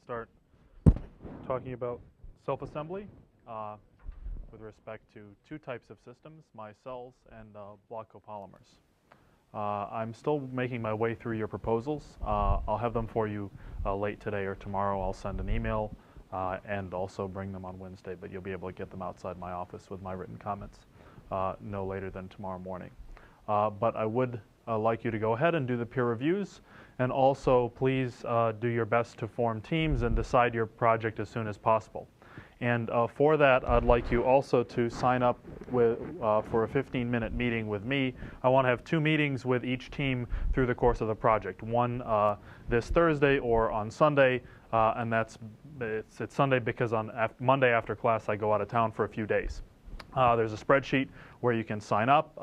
start talking about self-assembly with respect to two types of systems, Micelles and block copolymers. I'm still making my way through your proposals. I'll have them for you late today or tomorrow. I'll send an email and also bring them on Wednesday, but you'll be able to get them outside my office with my written comments no later than tomorrow morning. But I would like you to go ahead and do the peer reviews, and also please do your best to form teams and decide your project as soon as possible. And for that, I'd like you also to sign up with, for a 15-minute meeting with me. I want to have 2 meetings with each team through the course of the project. One this Thursday or on Sunday, and it's Sunday because on Monday after class I go out of town for a few days. There's a spreadsheet where you can sign up.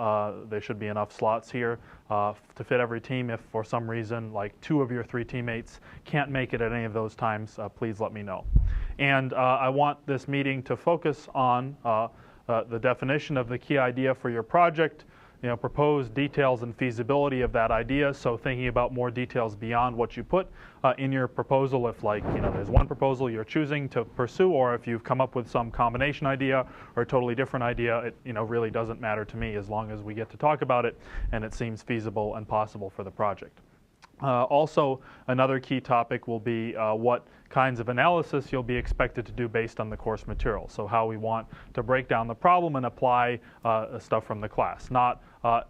There should be enough slots here to fit every team. If for some reason, like 2 of your 3 teammates can't make it at any of those times, please let me know. And I want this meeting to focus on the definition of the key idea for your project, proposed details and feasibility of that idea. So thinking about more details beyond what you put in your proposal, if there's one proposal you're choosing to pursue, or if you've come up with some combination idea or a totally different idea, it really doesn't matter to me as long as we get to talk about it and it seems feasible and possible for the project. Also, another key topic will be what kinds of analysis you'll be expected to do based on the course material. So how we want to break down the problem and apply stuff from the class. Not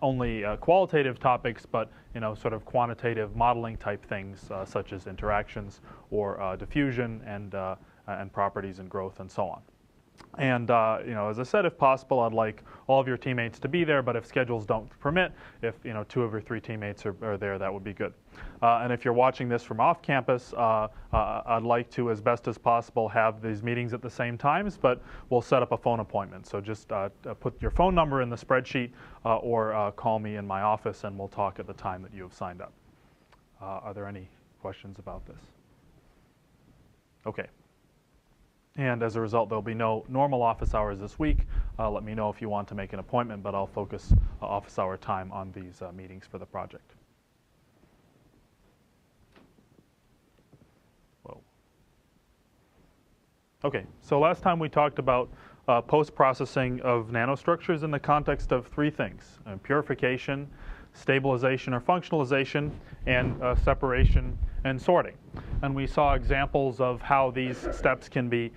only qualitative topics, but sort of quantitative modeling type things such as interactions or diffusion and properties and growth and so on. And as I said, if possible, I'd like all of your teammates to be there, but if schedules don't permit, if 2 of your 3 teammates are there, that would be good. And if you're watching this from off campus, I'd like to, as best as possible, have these meetings at the same times, but we'll set up a phone appointment. So just put your phone number in the spreadsheet or call me in my office and we'll talk at the time that you have signed up. Are there any questions about this? Okay. And as a result, there'll be no normal office hours this week. Let me know if you want to make an appointment, but I'll focus office hour time on these meetings for the project. Whoa. Okay, so last time we talked about post-processing of nanostructures in the context of 3 things: purification, stabilization or functionalization, and separation and sorting. And we saw examples of how these steps can be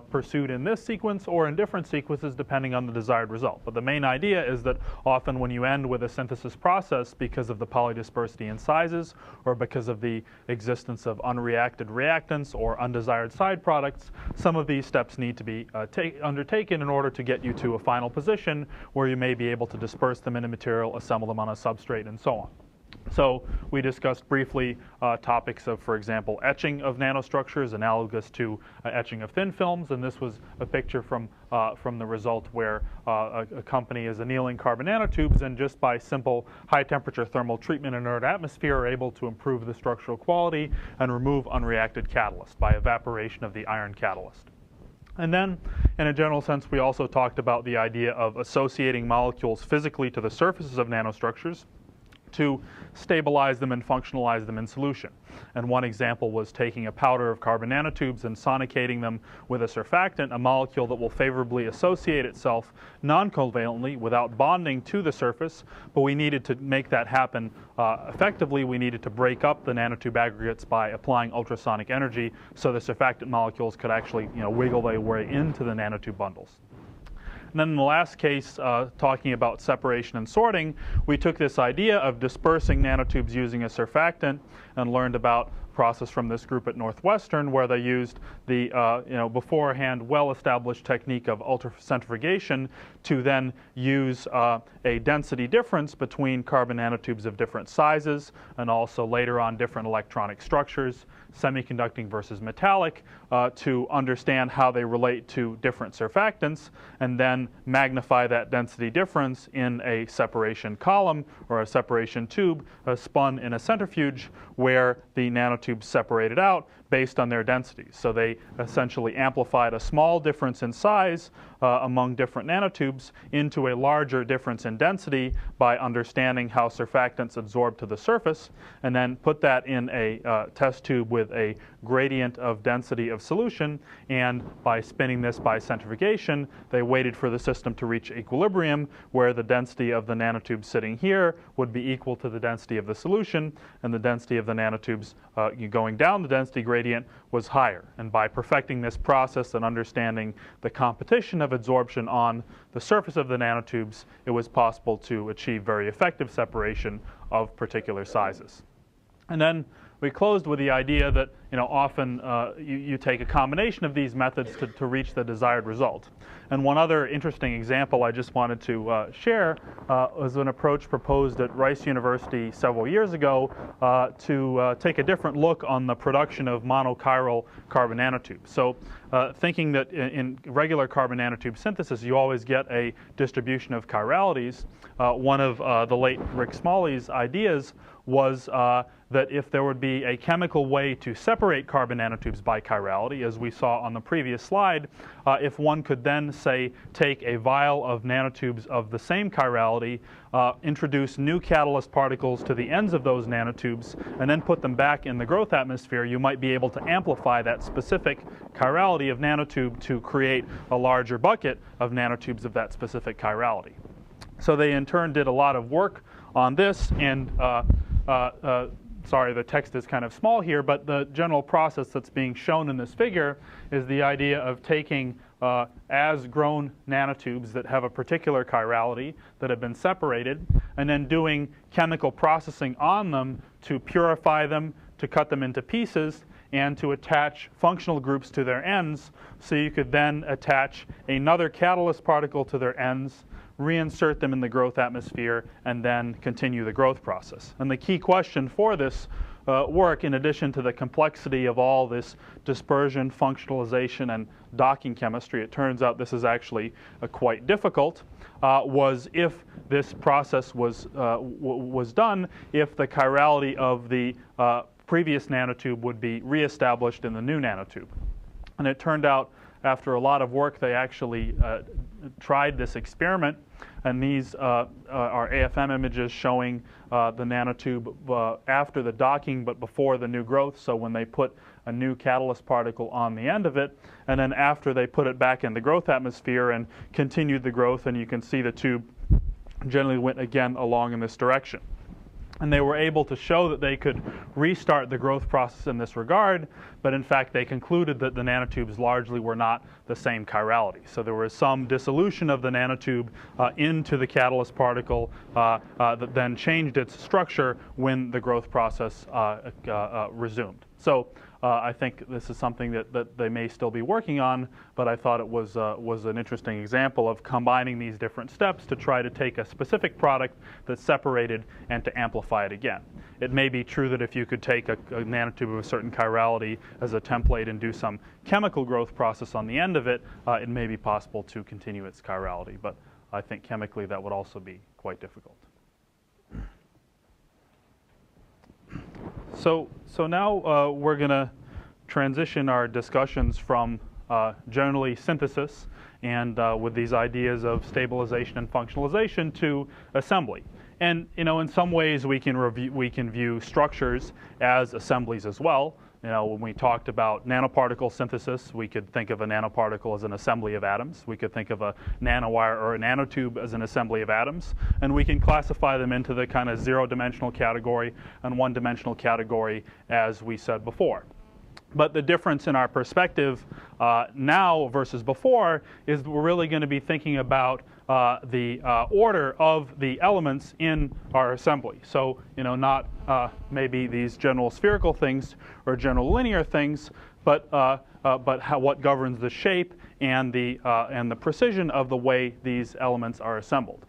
pursued in this sequence or in different sequences depending on the desired result. But the main idea is that often when you end with a synthesis process, because of the polydispersity in sizes or because of the existence of unreacted reactants or undesired side products, some of these steps need to be undertaken in order to get you to a final position where you may be able to disperse them in a material, assemble them on a substrate, and so on. So we discussed briefly topics of, for example, etching of nanostructures analogous to etching of thin films, and this was a picture from the result where a company is annealing carbon nanotubes, and just by simple high-temperature thermal treatment in inert atmosphere are able to improve the structural quality and remove unreacted catalyst by evaporation of the iron catalyst. And then, in a general sense, we also talked about the idea of associating molecules physically to the surfaces of nanostructures to stabilize them and functionalize them in solution. And one example was taking a powder of carbon nanotubes and sonicating them with a surfactant, a molecule that will favorably associate itself non-covalently without bonding to the surface. But we needed to make that happen effectively. We needed to break up the nanotube aggregates by applying ultrasonic energy so the surfactant molecules could actually wiggle their way into the nanotube bundles. And then in the last case, talking about separation and sorting, we took this idea of dispersing nanotubes using a surfactant and learned about a process from this group at Northwestern where they used the beforehand well-established technique of ultracentrifugation to then use a density difference between carbon nanotubes of different sizes and also later on different electronic structures, semiconducting versus metallic, to understand how they relate to different surfactants, and then magnify that density difference in a separation column or a separation tube spun in a centrifuge where the nanotubes separated out based on their densities. So they essentially amplified a small difference in size among different nanotubes into a larger difference in density by understanding how surfactants absorb to the surface, and then put that in a test tube with a gradient of density of solution, and by spinning this by centrifugation, they waited for the system to reach equilibrium, where the density of the nanotube sitting here would be equal to the density of the solution, and the density of the nanotubes going down the density gradient was higher. And by perfecting this process and understanding the competition of absorption on the surface of the nanotubes, it was possible to achieve very effective separation of particular sizes. And then we closed with the idea that often you take a combination of these methods to reach the desired result. And one other interesting example I just wanted to share was an approach proposed at Rice University several years ago to take a different look on the production of monochiral carbon nanotubes. So thinking that in regular carbon nanotube synthesis you always get a distribution of chiralities, one of the late Rick Smalley's ideas was that if there would be a chemical way to separate carbon nanotubes by chirality, as we saw on the previous slide, if one could then, say, take a vial of nanotubes of the same chirality, introduce new catalyst particles to the ends of those nanotubes, and then put them back in the growth atmosphere, you might be able to amplify that specific chirality of nanotube to create a larger bucket of nanotubes of that specific chirality. So they in turn did a lot of work on this, and sorry, the text is kind of small here, but the general process that's being shown in this figure is the idea of taking as grown nanotubes that have a particular chirality that have been separated, and then doing chemical processing on them to purify them, to cut them into pieces, and to attach functional groups to their ends, so you could then attach another catalyst particle to their ends, reinsert them in the growth atmosphere, and then continue the growth process. And the key question for this work, in addition to the complexity of all this dispersion, functionalization, and docking chemistry, it turns out this is actually quite difficult, was if this process was done, if the chirality of the previous nanotube would be reestablished in the new nanotube. And it turned out, after a lot of work, they actually tried this experiment, and these are AFM images showing the nanotube after the docking but before the new growth, so when they put a new catalyst particle on the end of it, and then after they put it back in the growth atmosphere and continued the growth, and you can see the tube generally went again along in this direction. And they were able to show that they could restart the growth process in this regard, but in fact they concluded that the nanotubes largely were not the same chirality. So there was some dissolution of the nanotube into the catalyst particle that then changed its structure when the growth process resumed. So I think this is something that they may still be working on, but I thought it was an interesting example of combining these different steps to try to take a specific product that's separated and to amplify it again. It may be true that if you could take a nanotube of a certain chirality as a template and do some chemical growth process on the end of it, it may be possible to continue its chirality, but I think chemically that would also be quite difficult. So now we're going to transition our discussions from generally synthesis and with these ideas of stabilization and functionalization to assembly. And in some ways we can view structures as assemblies as well. When we talked about nanoparticle synthesis, we could think of a nanoparticle as an assembly of atoms. We could think of a nanowire or a nanotube as an assembly of atoms. And we can classify them into the kind of zero-dimensional category and one-dimensional category, as we said before. But the difference in our perspective now versus before is we're really going to be thinking about the order of the elements in our assembly. So, not maybe these general spherical things or general linear things, but what governs the shape and the precision of the way these elements are assembled.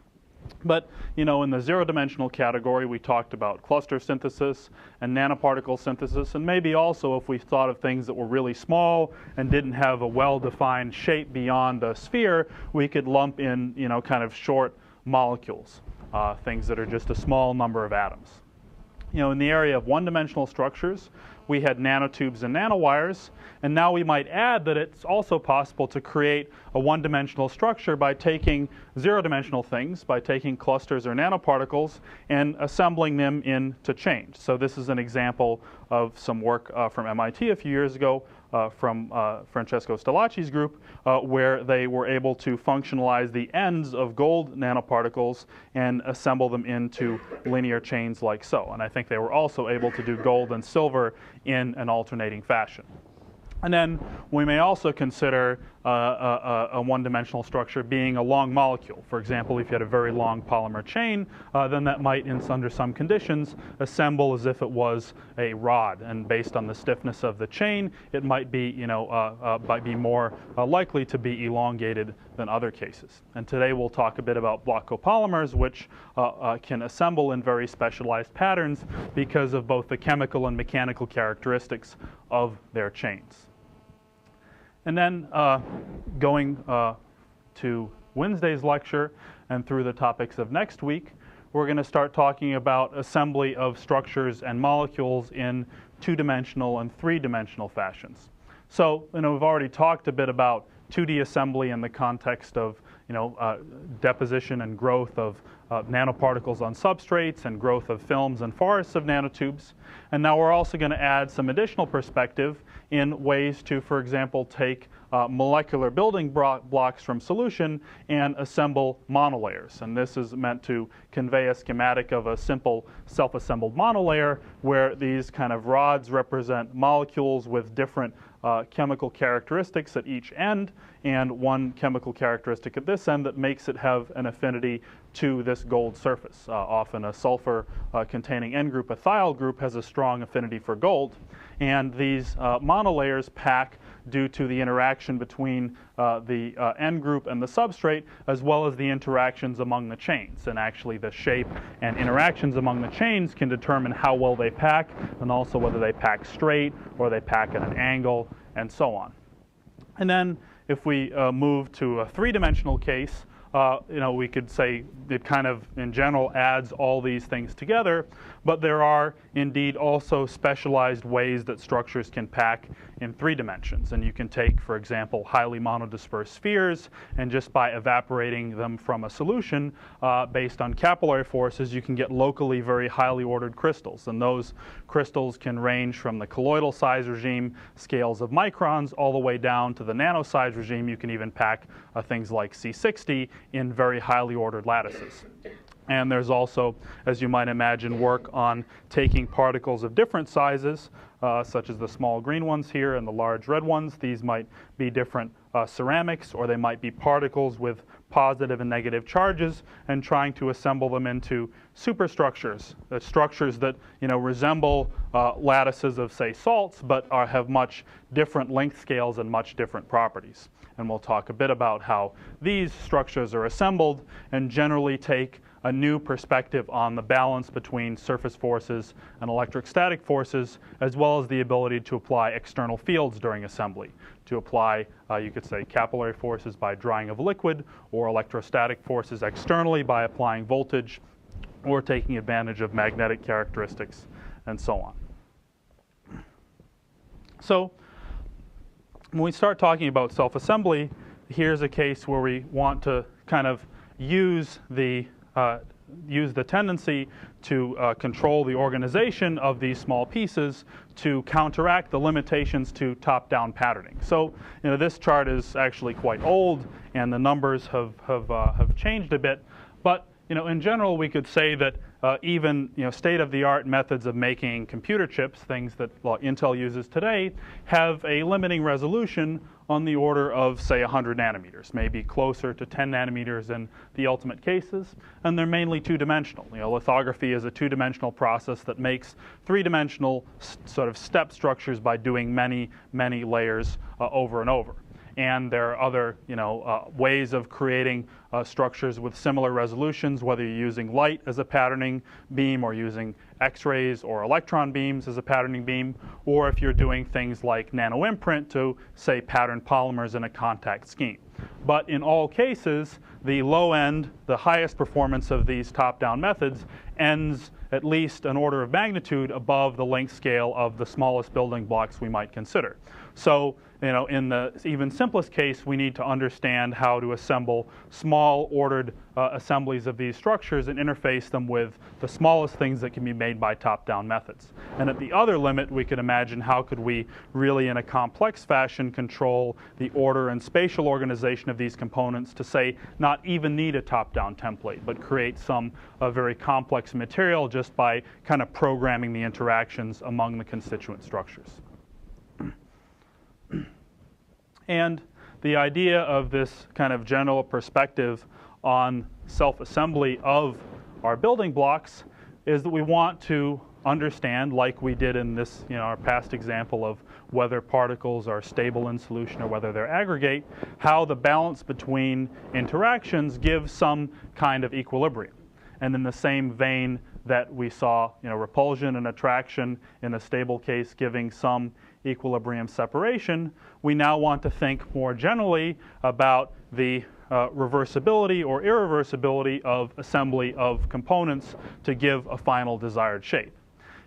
But, in the zero-dimensional category, we talked about cluster synthesis and nanoparticle synthesis, and maybe also if we thought of things that were really small and didn't have a well-defined shape beyond a sphere, we could lump in, kind of short molecules, things that are just a small number of atoms. In the area of one-dimensional structures, we had nanotubes and nanowires, and now we might add that it's also possible to create a one-dimensional structure by taking zero-dimensional things, by taking clusters or nanoparticles and assembling them into chains. So this is an example of some work from MIT a few years ago from Francesco Stellacci's group, where they were able to functionalize the ends of gold nanoparticles and assemble them into linear chains like so. And I think they were also able to do gold and silver in an alternating fashion. And then we may also consider a one-dimensional structure being a long molecule. For example, if you had a very long polymer chain, then that might, under some conditions, assemble as if it was a rod. And based on the stiffness of the chain, it might be, might be more likely to be elongated than other cases. And today we'll talk a bit about block copolymers, which can assemble in very specialized patterns because of both the chemical and mechanical characteristics of their chains. And then going to Wednesday's lecture and through the topics of next week, we're going to start talking about assembly of structures and molecules in two-dimensional and three-dimensional fashions. So, we've already talked a bit about 2D assembly in the context of deposition and growth of nanoparticles on substrates and growth of films and forests of nanotubes. And now we're also going to add some additional perspective in ways to, for example, take molecular building blocks from solution and assemble monolayers. And this is meant to convey a schematic of a simple self-assembled monolayer where these kind of rods represent molecules with different chemical characteristics at each end, and one chemical characteristic at this end that makes it have an affinity to this gold surface. Often a sulfur containing N group, a thiol group, has a strong affinity for gold. And these monolayers pack due to the interaction between the N group and the substrate, as well as the interactions among the chains. And actually the shape and interactions among the chains can determine how well they pack, and also whether they pack straight or they pack at an angle, and so on. And then if we move to a three-dimensional case, we could say it kind of, in general, adds all these things together, but there are indeed also specialized ways that structures can pack in 3 dimensions. And you can take, for example, highly monodispersed spheres, and just by evaporating them from a solution based on capillary forces, you can get locally very highly ordered crystals. And those crystals can range from the colloidal size regime scales of microns all the way down to the nano size regime. You can even pack things like C60 in very highly ordered lattices. And there's also, as you might imagine, work on taking particles of different sizes, such as the small green ones here and the large red ones. These might be different ceramics, or they might be particles with positive and negative charges, and trying to assemble them into superstructures, structures that resemble lattices of, say, salts, but have much different length scales and much different properties. And we'll talk a bit about how these structures are assembled and generally take a new perspective on the balance between surface forces and electrostatic forces, as well as the ability to apply external fields during assembly. To apply, you could say, capillary forces by drying of liquid, or electrostatic forces externally by applying voltage, or taking advantage of magnetic characteristics, and so on. So when we start talking about self-assembly, here's a case where we want to kind of use the tendency to control the organization of these small pieces to counteract the limitations to top-down patterning. So, this chart is actually quite old, and the numbers have changed a bit. But, in general, we could say that even state-of-the-art methods of making computer chips, things that Intel uses today, have a limiting resolution on the order of, say, 100 nanometers, maybe closer to 10 nanometers in the ultimate cases, and they're mainly two-dimensional. Lithography is a two-dimensional process that makes three-dimensional sort of step structures by doing many, many layers over and over. and there are other ways of creating structures with similar resolutions, whether you're using light as a patterning beam or using X-rays or electron beams as a patterning beam, or if you're doing things like nanoimprint to, say, pattern polymers in a contact scheme. But in all cases, the low end, the highest performance of these top-down methods ends at least an order of magnitude above the length scale of the smallest building blocks we might consider. So, in the even simplest case, we need to understand how to assemble small ordered assemblies of these structures and interface them with the smallest things that can be made by top-down methods. And at the other limit, we could imagine how could we really, in a complex fashion, control the order and spatial organization of these components to, say, not even need a top-down template, but create some very complex material just by kind of programming the interactions among the constituent structures. And the idea of this kind of general perspective on self-assembly of our building blocks is that we want to understand, like we did in this, our past example of whether particles are stable in solution or whether they're aggregate, how the balance between interactions gives some kind of equilibrium. And in the same vein that we saw, repulsion and attraction in a stable case giving some equilibrium separation, we now want to think more generally about the reversibility or irreversibility of assembly of components to give a final desired shape.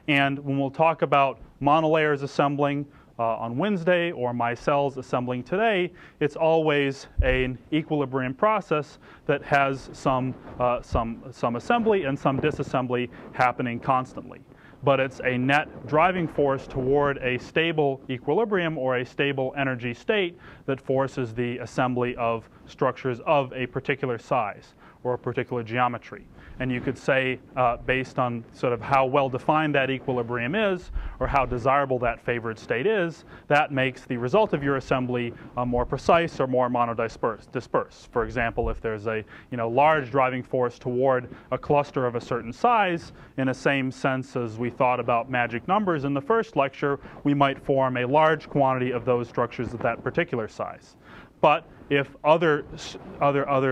And when we'll talk about monolayers assembling on Wednesday or Micelles assembling today, it's always an equilibrium process that has some assembly and some disassembly happening constantly. But it's a net driving force toward a stable equilibrium or a stable energy state that forces the assembly of structures of a particular size or a particular geometry. And you could say, based on sort of how well defined that equilibrium is, or how desirable that favored state is, that makes the result of your assembly more precise or more monodisperse. For example, if there's a large driving force toward a cluster of a certain size, in the same sense as we thought about magic numbers in the first lecture, we might form a large quantity of those structures at that particular size. But if other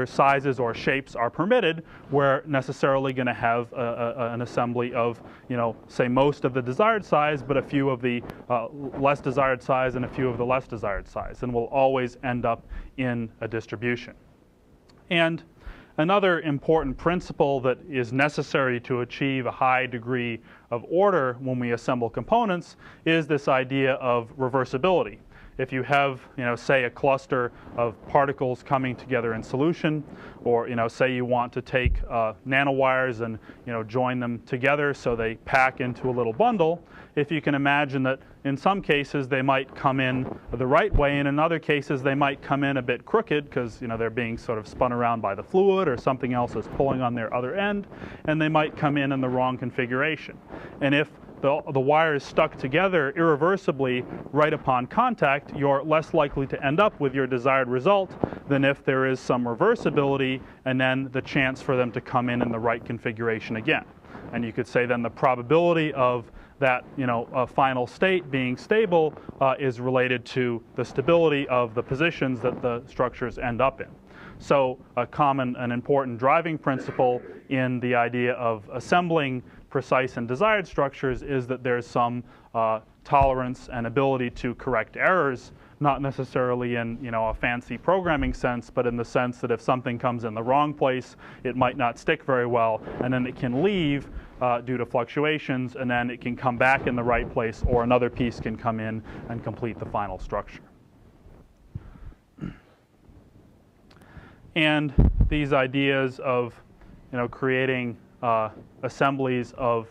sizes or shapes are permitted, we're necessarily going to have an assembly of, say, most of the desired size, but a few of the less desired size and a few of the less desired size. And we'll always end up in a distribution. And another important principle that is necessary to achieve a high degree of order when we assemble components is this idea of reversibility. If you have, say, a cluster of particles coming together in solution, or, say you want to take nanowires and, join them together so they pack into a little bundle, if you can imagine that in some cases they might come in the right way, and in other cases they might come in a bit crooked because, they're being sort of spun around by the fluid or something else is pulling on their other end, and they might come in the wrong configuration. And if the wire is stuck together irreversibly right upon contact, you're less likely to end up with your desired result than if there is some reversibility and then the chance for them to come in the right configuration again. And you could say then the probability of that final state being stable is related to the stability of the positions that the structures end up in. So a common and important driving principle in the idea of assembling precise and desired structures is that there's some tolerance and ability to correct errors, not necessarily in a fancy programming sense, but in the sense that if something comes in the wrong place, it might not stick very well, and then it can leave due to fluctuations, and then it can come back in the right place, or another piece can come in and complete the final structure. And these ideas of creating assemblies of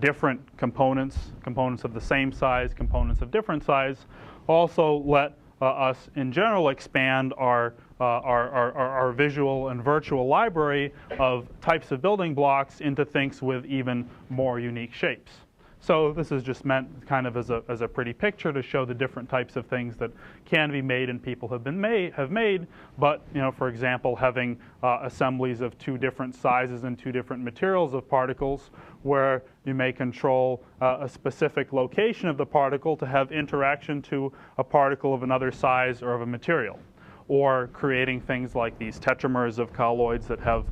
different components of the same size, components of different size, also let us in general expand our visual and virtual library of types of building blocks into things with even more unique shapes. So this is just meant kind of as a pretty picture to show the different types of things that can be made and people have made. But for example, having assemblies of two different sizes and two different materials of particles, where you may control a specific location of the particle to have interaction to a particle of another size or of a material. or creating things like these tetramers of colloids that have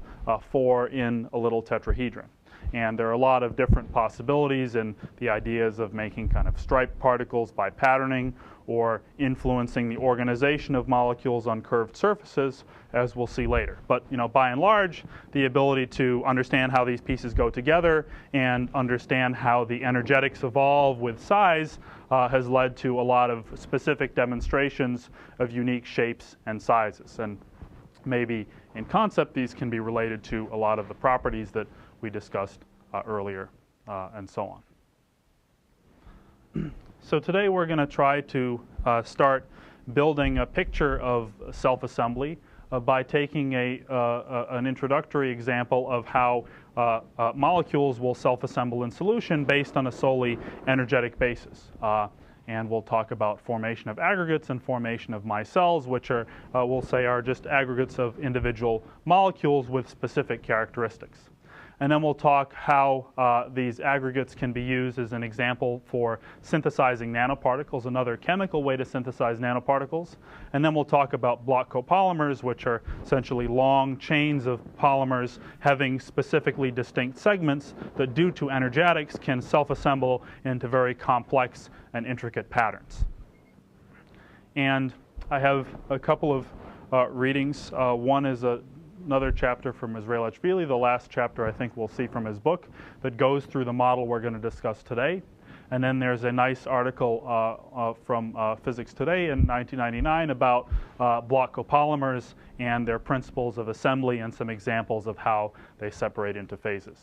4 in a little tetrahedron. And there are a lot of different possibilities, and the ideas of making kind of striped particles by patterning or influencing the organization of molecules on curved surfaces, as we'll see later. But by and large, the ability to understand how these pieces go together and understand how the energetics evolve with size has led to a lot of specific demonstrations of unique shapes and sizes. And maybe in concept, these can be related to a lot of the properties that we discussed earlier, and so on. So today we're going to try to start building a picture of self-assembly by taking an introductory example of how molecules will self-assemble in solution based on a solely energetic basis. And we'll talk about formation of aggregates and formation of micelles, which are, we'll say, are just aggregates of individual molecules with specific characteristics. And then we'll talk how these aggregates can be used as an example for synthesizing nanoparticles, another chemical way to synthesize nanoparticles. And then we'll talk about block copolymers, which are essentially long chains of polymers having specifically distinct segments that, due to energetics, can self-assemble into very complex and intricate patterns. And I have a couple of readings. One is another chapter from Reversibility, the last chapter I think we'll see from his book, that goes through the model we're going to discuss today. And then there's a nice article from Physics Today in 1999 about block copolymers and their principles of assembly and some examples of how they separate into phases.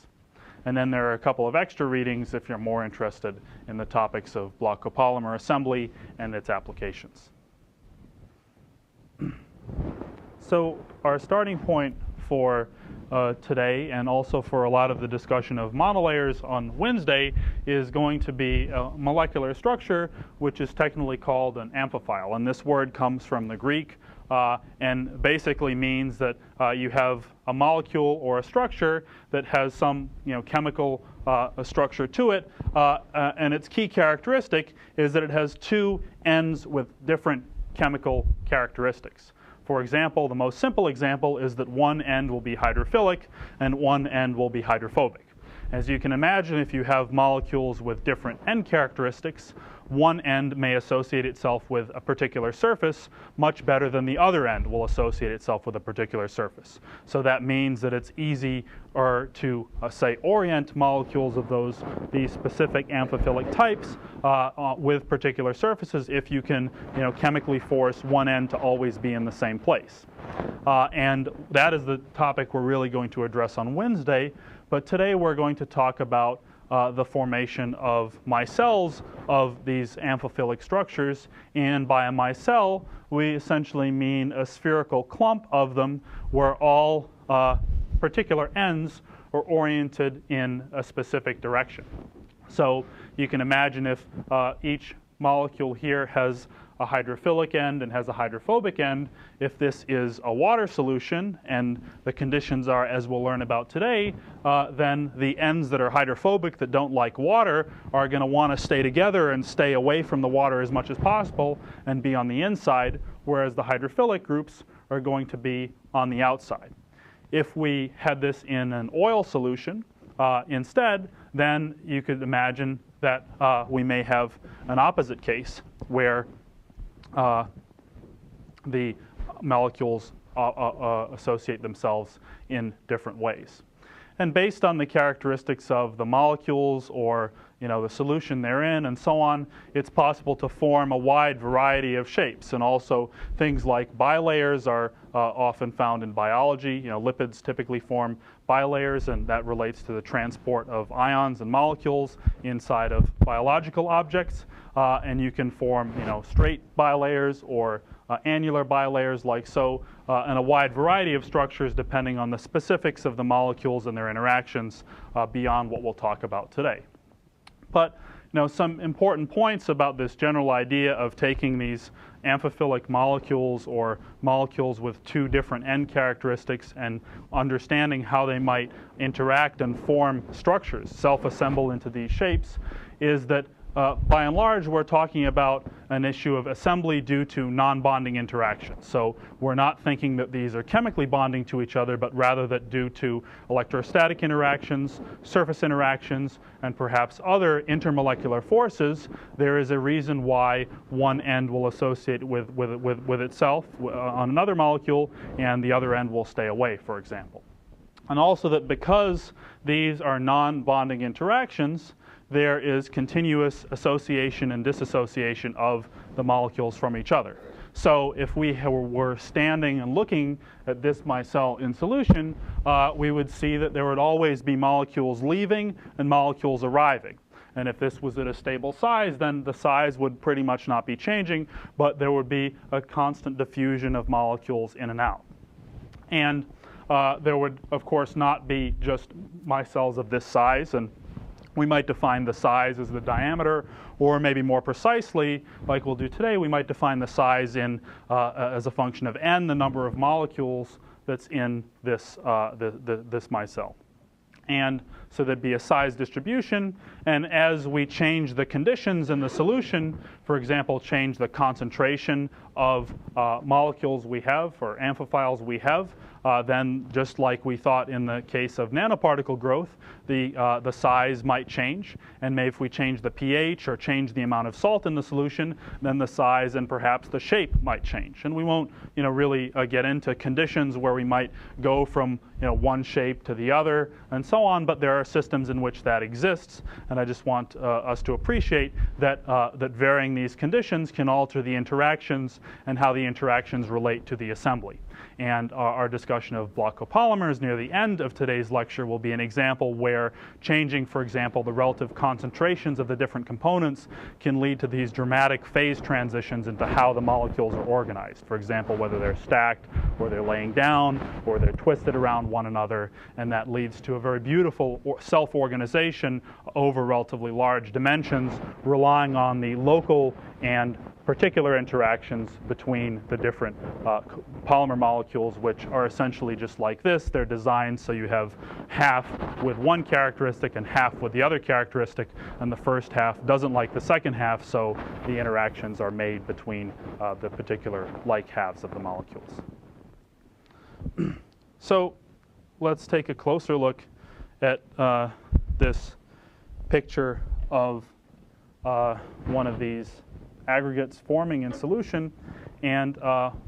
And then there are a couple of extra readings if you're more interested in the topics of block copolymer assembly and its applications. So our starting point for today, and also for a lot of the discussion of monolayers on Wednesday, is going to be a molecular structure which is technically called an amphiphile. And this word comes from the Greek and basically means that you have a molecule or a structure that has some chemical structure to it, and its key characteristic is that it has 2 ends with different chemical characteristics. For example, the most simple example is that one end will be hydrophilic and one end will be hydrophobic. As you can imagine, if you have molecules with different end characteristics, one end may associate itself with a particular surface much better than the other end will associate itself with a particular surface. So that means that it's easy to, say, orient molecules of these specific amphiphilic types with particular surfaces if you can chemically force one end to always be in the same place. And that is the topic we're really going to address on Wednesday. But today we're going to talk about the formation of micelles of these amphiphilic structures. And by a micelle, we essentially mean a spherical clump of them where all particular ends are oriented in a specific direction. So you can imagine if each molecule here has a hydrophilic end and has a hydrophobic end. If this is a water solution, and the conditions are as we'll learn about today, then the ends that are hydrophobic, that don't like water, are going to want to stay together and stay away from the water as much as possible and be on the inside, whereas the hydrophilic groups are going to be on the outside. If we had this in an oil solution instead, then you could imagine that we may have an opposite case where the molecules associate themselves in different ways. And based on the characteristics of the molecules or the solution they're in and so on, it's possible to form a wide variety of shapes. And also things like bilayers are often found in biology. Lipids typically form bilayers, and that relates to the transport of ions and molecules inside of biological objects. And you can form straight bilayers or annular bilayers like so, and a wide variety of structures depending on the specifics of the molecules and their interactions beyond what we'll talk about today. But some important points about this general idea of taking these amphiphilic molecules or molecules with 2 different end characteristics and understanding how they might interact and form structures, self-assemble into these shapes, is that by and large, we're talking about an issue of assembly due to non-bonding interactions. So we're not thinking that these are chemically bonding to each other, but rather that due to electrostatic interactions, surface interactions, and perhaps other intermolecular forces, there is a reason why one end will associate with itself on another molecule, and the other end will stay away, for example. And also that because these are non-bonding interactions, there is continuous association and dissociation of the molecules from each other. So if we were standing and looking at this micelle in solution, we would see that there would always be molecules leaving and molecules arriving. And if this was at a stable size, then the size would pretty much not be changing, but there would be a constant diffusion of molecules in and out. And there would, of course, not be just micelles of this size, and we might define the size as the diameter, or maybe more precisely, like we'll do today, we might define the size in, as a function of n, the number of molecules that's in this, this micelle. And so there'd be a size distribution, and as we change the conditions in the solution, for example, change the concentration of molecules we have, or amphiphiles we have, then just like we thought in the case of nanoparticle growth, the size might change. And maybe if we change the pH or change the amount of salt in the solution, then the size and perhaps the shape might change. And we won't really get into conditions where we might go from one shape to the other and so on, but there are systems in which that exists. And I just want us to appreciate that, that varying these conditions can alter the interactions and how the interactions relate to the assembly. And our discussion of block copolymers near the end of today's lecture will be an example where changing, for example, the relative concentrations of the different components can lead to these dramatic phase transitions into how the molecules are organized. For example, whether they're stacked, or they're laying down, or they're twisted around one another, and that leads to a very beautiful self-organization over relatively large dimensions, relying on the local and particular interactions between the different polymer molecules, which are essentially just like this. They're designed so you have half with one characteristic and half with the other characteristic, and the first half doesn't like the second half, so the interactions are made between the particular like halves of the molecules. So let's take a closer look at this picture of one of these aggregates forming in solution, and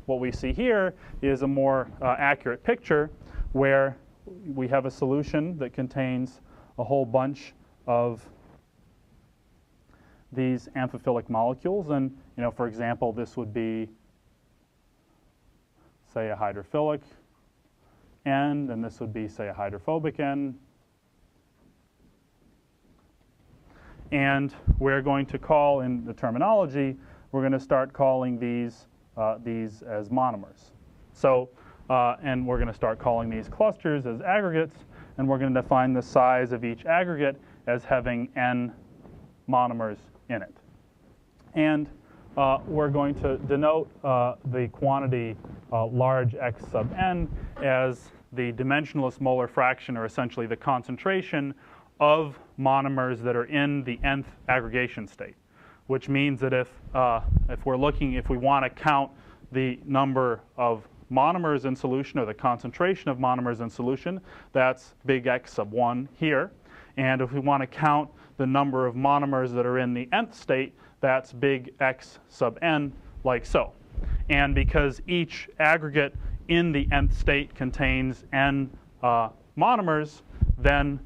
what we see here is a more accurate picture where we have a solution that contains a whole bunch of these amphiphilic molecules, and for example, this would be, say, a hydrophilic end, and this would be, say, a hydrophobic end. And we're going to call, in the terminology, we're going to start calling these as monomers. So, and we're going to start calling these clusters as aggregates, and we're going to define the size of each aggregate as having n monomers in it. And we're going to denote the quantity large x sub n as the dimensionless molar fraction, or essentially the concentration of monomers that are in the nth aggregation state, which means that if we want to count the number of monomers in solution, or the concentration of monomers in solution, that's big X sub 1 here. And if we want to count the number of monomers that are in the nth state, that's big X sub n, like so. And because each aggregate in the nth state contains n monomers, then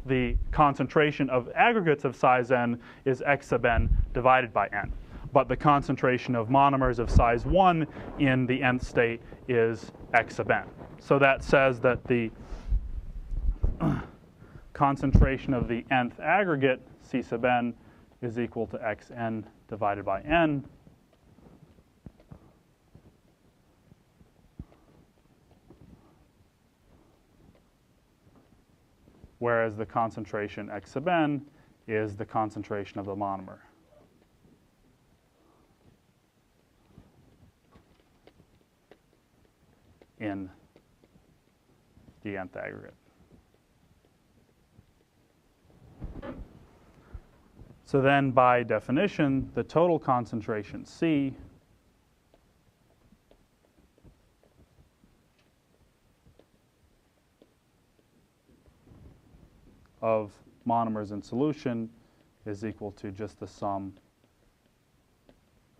the concentration of aggregates of size n is x sub n divided by n. But the concentration of monomers of size 1 in the nth state is x sub n. So that says that the concentration of the nth aggregate, c sub n, is equal to xn divided by n. Whereas the concentration x sub n is the concentration of the monomer in the nth aggregate. So then by definition, the total concentration C of monomers in solution is equal to just the sum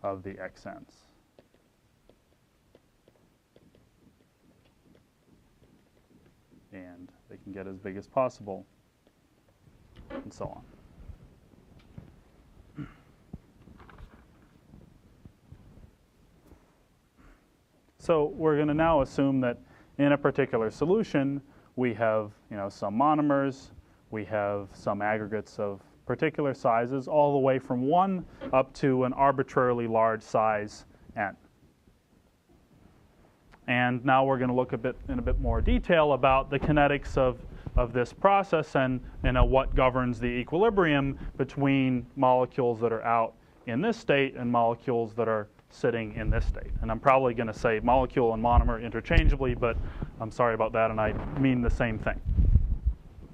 of the xn's. And they can get as big as possible, and so on. So we're going to now assume that in a particular solution, we have some monomers, we have some aggregates of particular sizes, all the way from 1 up to an arbitrarily large size n. And now we're going to look in a bit more detail about the kinetics of this process and what governs the equilibrium between molecules that are out in this state and molecules that are sitting in this state. And I'm probably going to say molecule and monomer interchangeably, but I'm sorry about that, and I mean the same thing.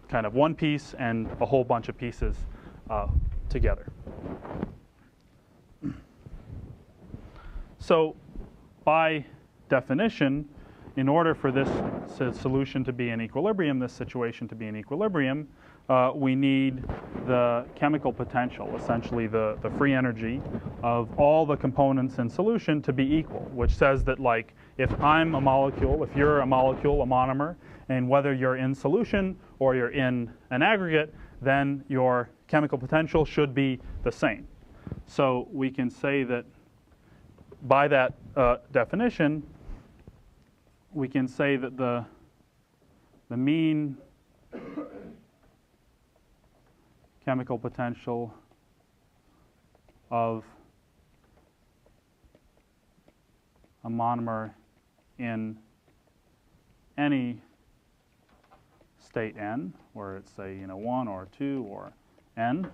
Kind of one piece and a whole bunch of pieces together. So by definition, in order for this solution to be in equilibrium, this situation to be in equilibrium, we need the chemical potential, essentially the free energy of all the components in solution to be equal, which says that, like, if I'm a molecule, if you're a molecule, a monomer, and whether you're in solution or you're in an aggregate, then your chemical potential should be the same. So we can say that by that definition, we can say that the mean chemical potential of a monomer in any state n, where it's, say, 1 or 2 or n,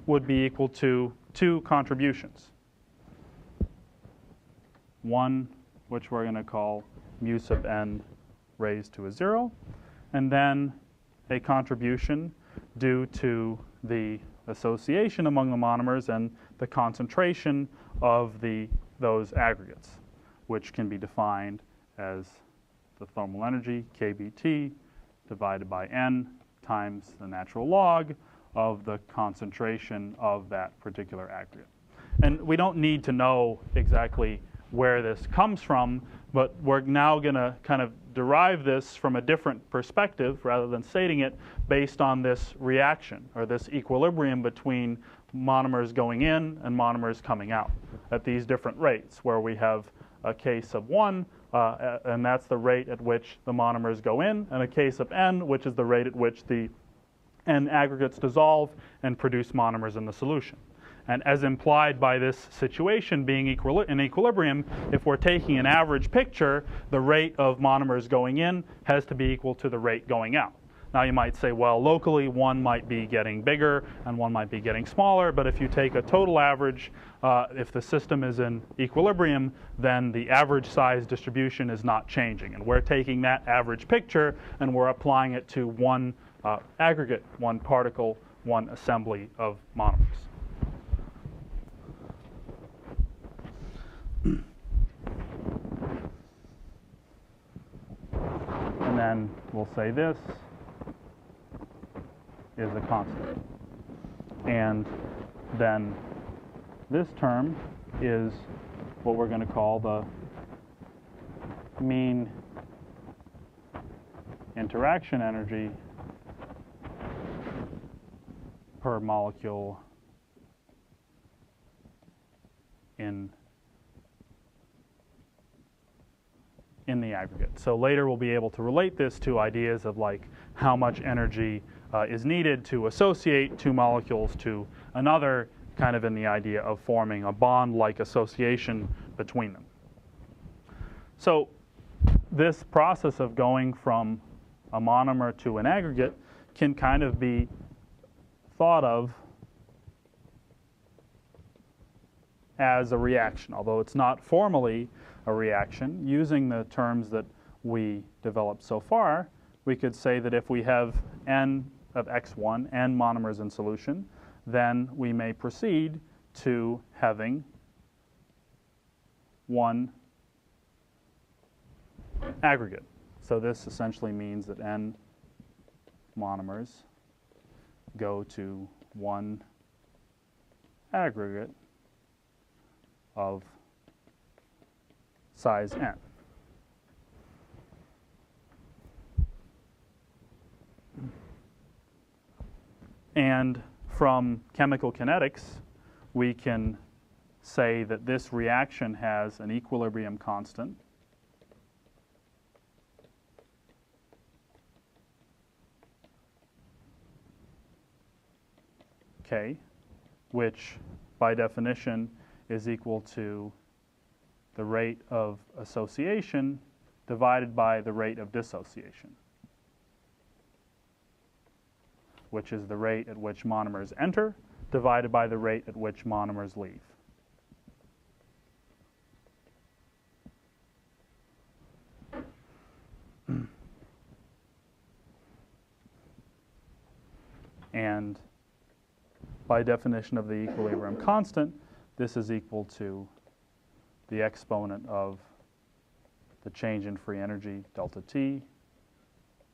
would be equal to 2 contributions. One, which we're going to call mu sub n raised to a 0, and then a contribution due to the association among the monomers and the concentration of those aggregates, which can be defined as the thermal energy, kBT, divided by n times the natural log of the concentration of that particular aggregate. And we don't need to know exactly where this comes from, but we're now going to kind of derive this from a different perspective rather than stating it based on this reaction or this equilibrium between monomers going in and monomers coming out at these different rates, where we have a k sub 1, and that's the rate at which the monomers go in, and a k sub n, which is the rate at which the n aggregates dissolve and produce monomers in the solution. And as implied by this situation being in equilibrium, if we're taking an average picture, the rate of monomers going in has to be equal to the rate going out. Now you might say, well, locally one might be getting bigger and one might be getting smaller, but if you take a total average, if the system is in equilibrium, then the average size distribution is not changing. And we're taking that average picture and we're applying it to one aggregate, one particle, one assembly of monomers. And then we'll say this is a constant. And then this term is what we're going to call the mean interaction energy per molecule in the aggregate. So later we'll be able to relate this to ideas of, like, how much energy is needed to associate two molecules to another, kind of in the idea of forming a bond-like association between them. So this process of going from a monomer to an aggregate can kind of be thought of as a reaction, although it's not formally a reaction. Using the terms that we developed so far, we could say that if we have n of x1, n monomers in solution, then we may proceed to having one aggregate. So this essentially means that n monomers go to one aggregate of size n. And from chemical kinetics, we can say that this reaction has an equilibrium constant K, which by definition is equal to the rate of association divided by the rate of dissociation, which is the rate at which monomers enter divided by the rate at which monomers leave. And by definition of the equilibrium constant, this is equal to the exponent of the change in free energy, delta T,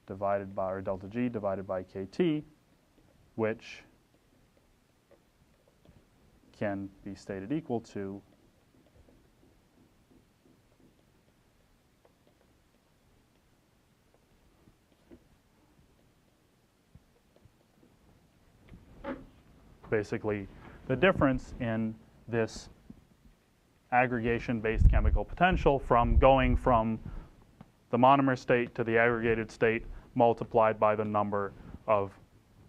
divided by, or delta G divided by KT, which can be stated equal to basically the difference in this aggregation-based chemical potential from going from the monomer state to the aggregated state multiplied by the number of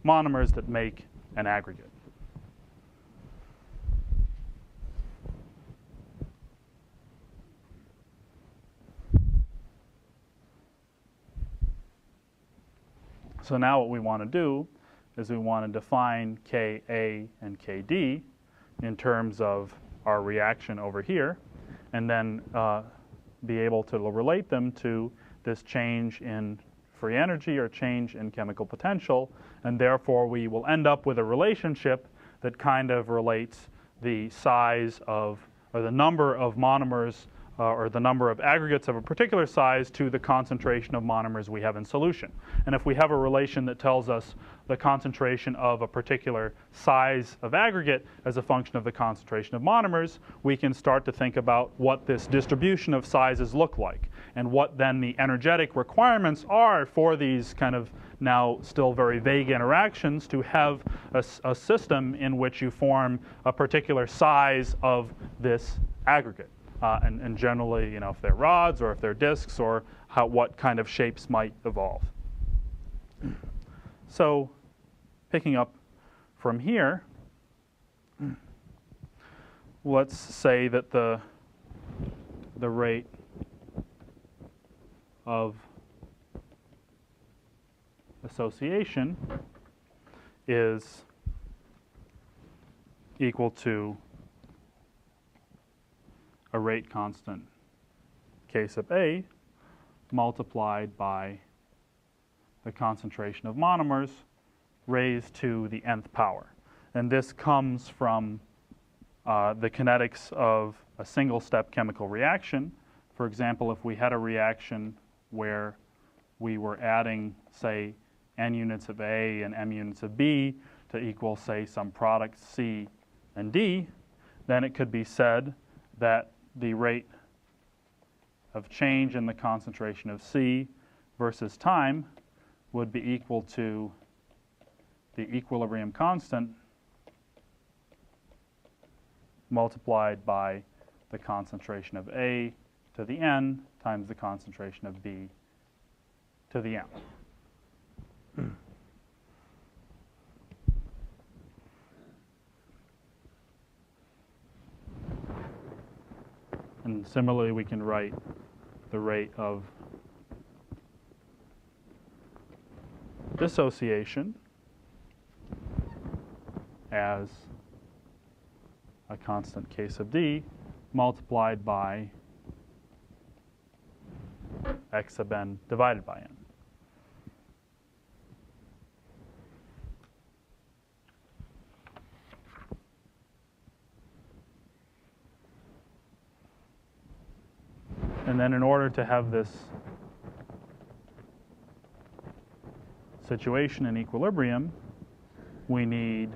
monomers that make an aggregate. So now what we want to do is we want to define Ka and Kd in terms of our reaction over here, and then be able to relate them to this change in free energy or change in chemical potential, and therefore we will end up with a relationship that kind of relates the size of, or the number of monomers or the number of aggregates of a particular size to the concentration of monomers we have in solution. And if we have a relation that tells us the concentration of a particular size of aggregate as a function of the concentration of monomers, we can start to think about what this distribution of sizes look like and what then the energetic requirements are for these kind of now still very vague interactions to have a system in which you form a particular size of this aggregate. And generally, you know, if they're rods or if they're disks or what kind of shapes might evolve. So picking up from here, let's say that the rate of association is equal to a rate constant K sub A multiplied by the concentration of monomers raised to the nth power. And this comes from the kinetics of a single-step chemical reaction. For example, if we had a reaction where we were adding, say, n units of A and m units of B to equal, say, some product C and D, then it could be said that the rate of change in the concentration of C versus time would be equal to the equilibrium constant multiplied by the concentration of A to the n times the concentration of B to the m. And similarly, we can write the rate of dissociation as a constant K sub D multiplied by x sub n divided by n. And then in order to have this situation in equilibrium, we need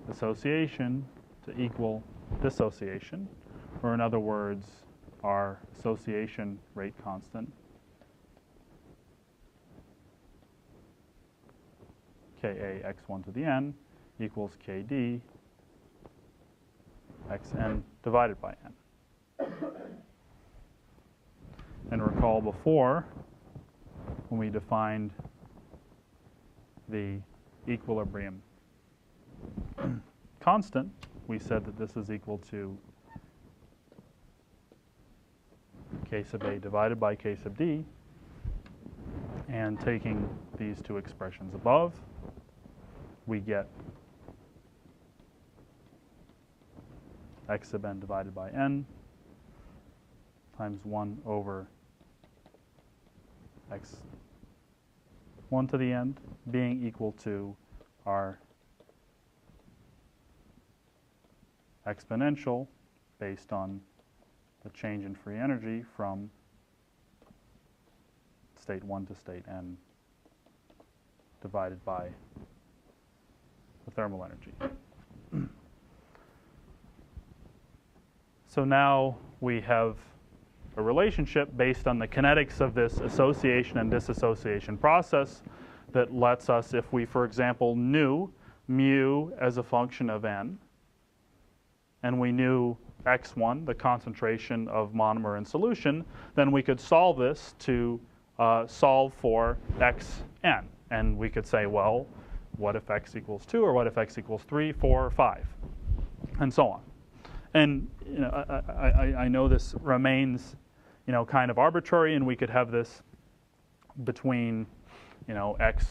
association to equal dissociation, or in other words, our association rate constant, Ka x1 to the n equals Kd xn divided by n. And recall before, when we defined the equilibrium constant, we said that this is equal to K sub A divided by K sub D, and taking these two expressions above, we get x sub n divided by n times 1 over x1 to the n being equal to our exponential based on the change in free energy from state 1 to state n divided by the thermal energy. So now we have a relationship based on the kinetics of this association and dissociation process that lets us, if we, for example, knew mu as a function of n, and we knew x1, the concentration of monomer in solution, then we could solve this to solve for xn. And we could say, well, what if x equals 2, or what if x equals 3, 4, or 5, and so on. And you know, I know this remains, you know, kind of arbitrary, and we could have this between, you know, x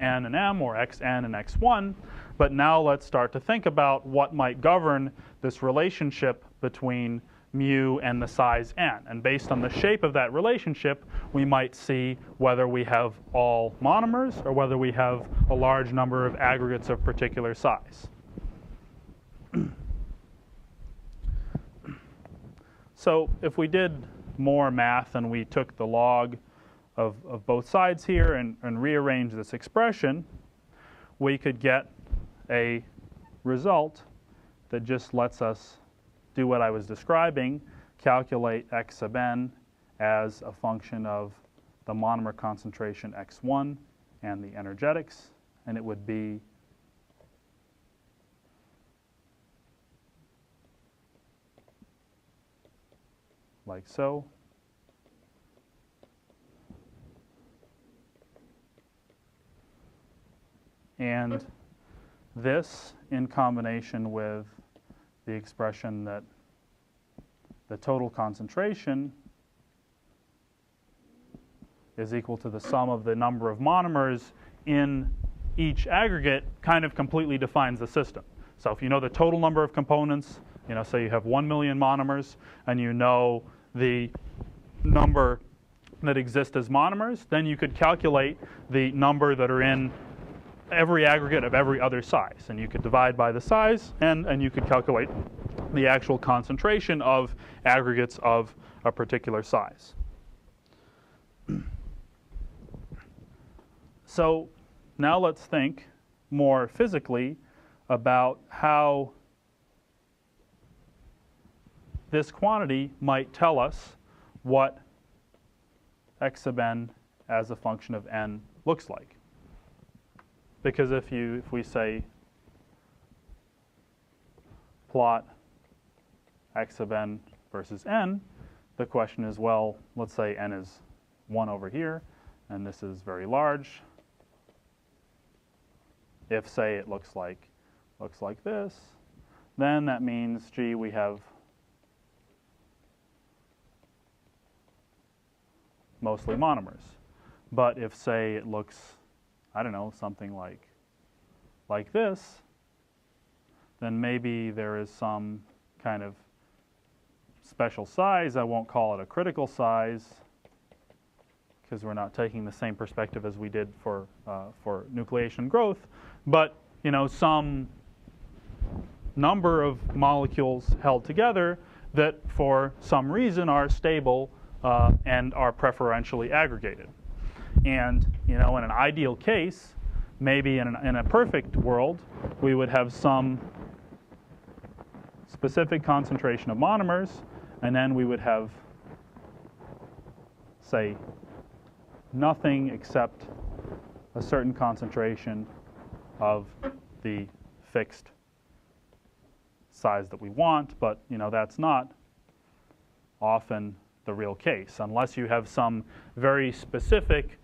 n and m, or xn and x1. But now let's start to think about what might govern this relationship between mu and the size n. And based on the shape of that relationship, we might see whether we have all monomers or whether we have a large number of aggregates of particular size. So if we did more math and we took the log of both sides here and rearranged this expression, we could get a result that just lets us do what I was describing, calculate x sub n as a function of the monomer concentration x1 and the energetics, and it would be like so. And this, in combination with the expression that the total concentration is equal to the sum of the number of monomers in each aggregate, kind of completely defines the system. So if you know the total number of components, you know, say you have 1 million monomers, and you know the number that exist as monomers, then you could calculate the number that are in every aggregate of every other size. And you could divide by the size, and you could calculate the actual concentration of aggregates of a particular size. So now let's think more physically about how this quantity might tell us what x sub n as a function of n looks like. Because if we say plot x sub n versus n, the question is, well, let's say n is 1 over here, and this is very large. If, say, it looks like this, then that means, gee, we have mostly monomers. But if, say, it looks, I don't know, something like this, then maybe there is some kind of special size. I won't call it a critical size, because we're not taking the same perspective as we did for nucleation growth. But you know, some number of molecules held together that for some reason are stable and are preferentially aggregated. And in an ideal case, maybe in a perfect world, we would have some specific concentration of monomers, and then we would have, say, nothing except a certain concentration of the fixed size that we want, but that's not often the real case unless you have some very specific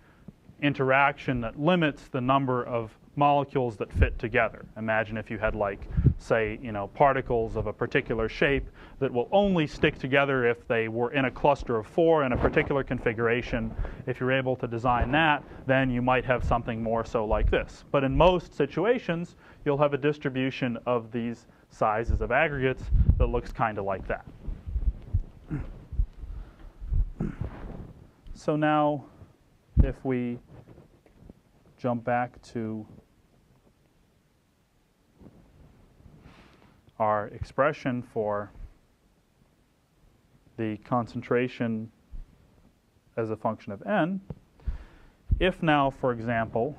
interaction that limits the number of molecules that fit together. Imagine if you had, like, say, particles of a particular shape that will only stick together if they were in a cluster of 4 in a particular configuration. If you're able to design that, then you might have something more so like this. But in most situations, you'll have a distribution of these sizes of aggregates that looks kind of like that. So now, if we jump back to our expression for the concentration as a function of n, if now, for example,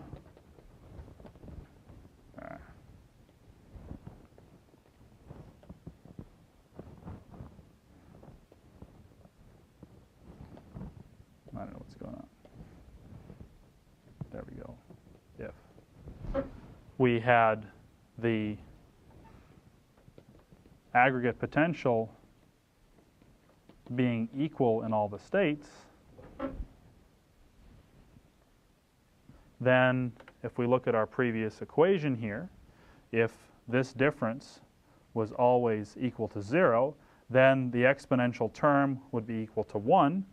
I don't know what's going on. There we go. If we had the aggregate potential being equal in all the states, then if we look at our previous equation here, if this difference was always equal to 0, then the exponential term would be equal to 1,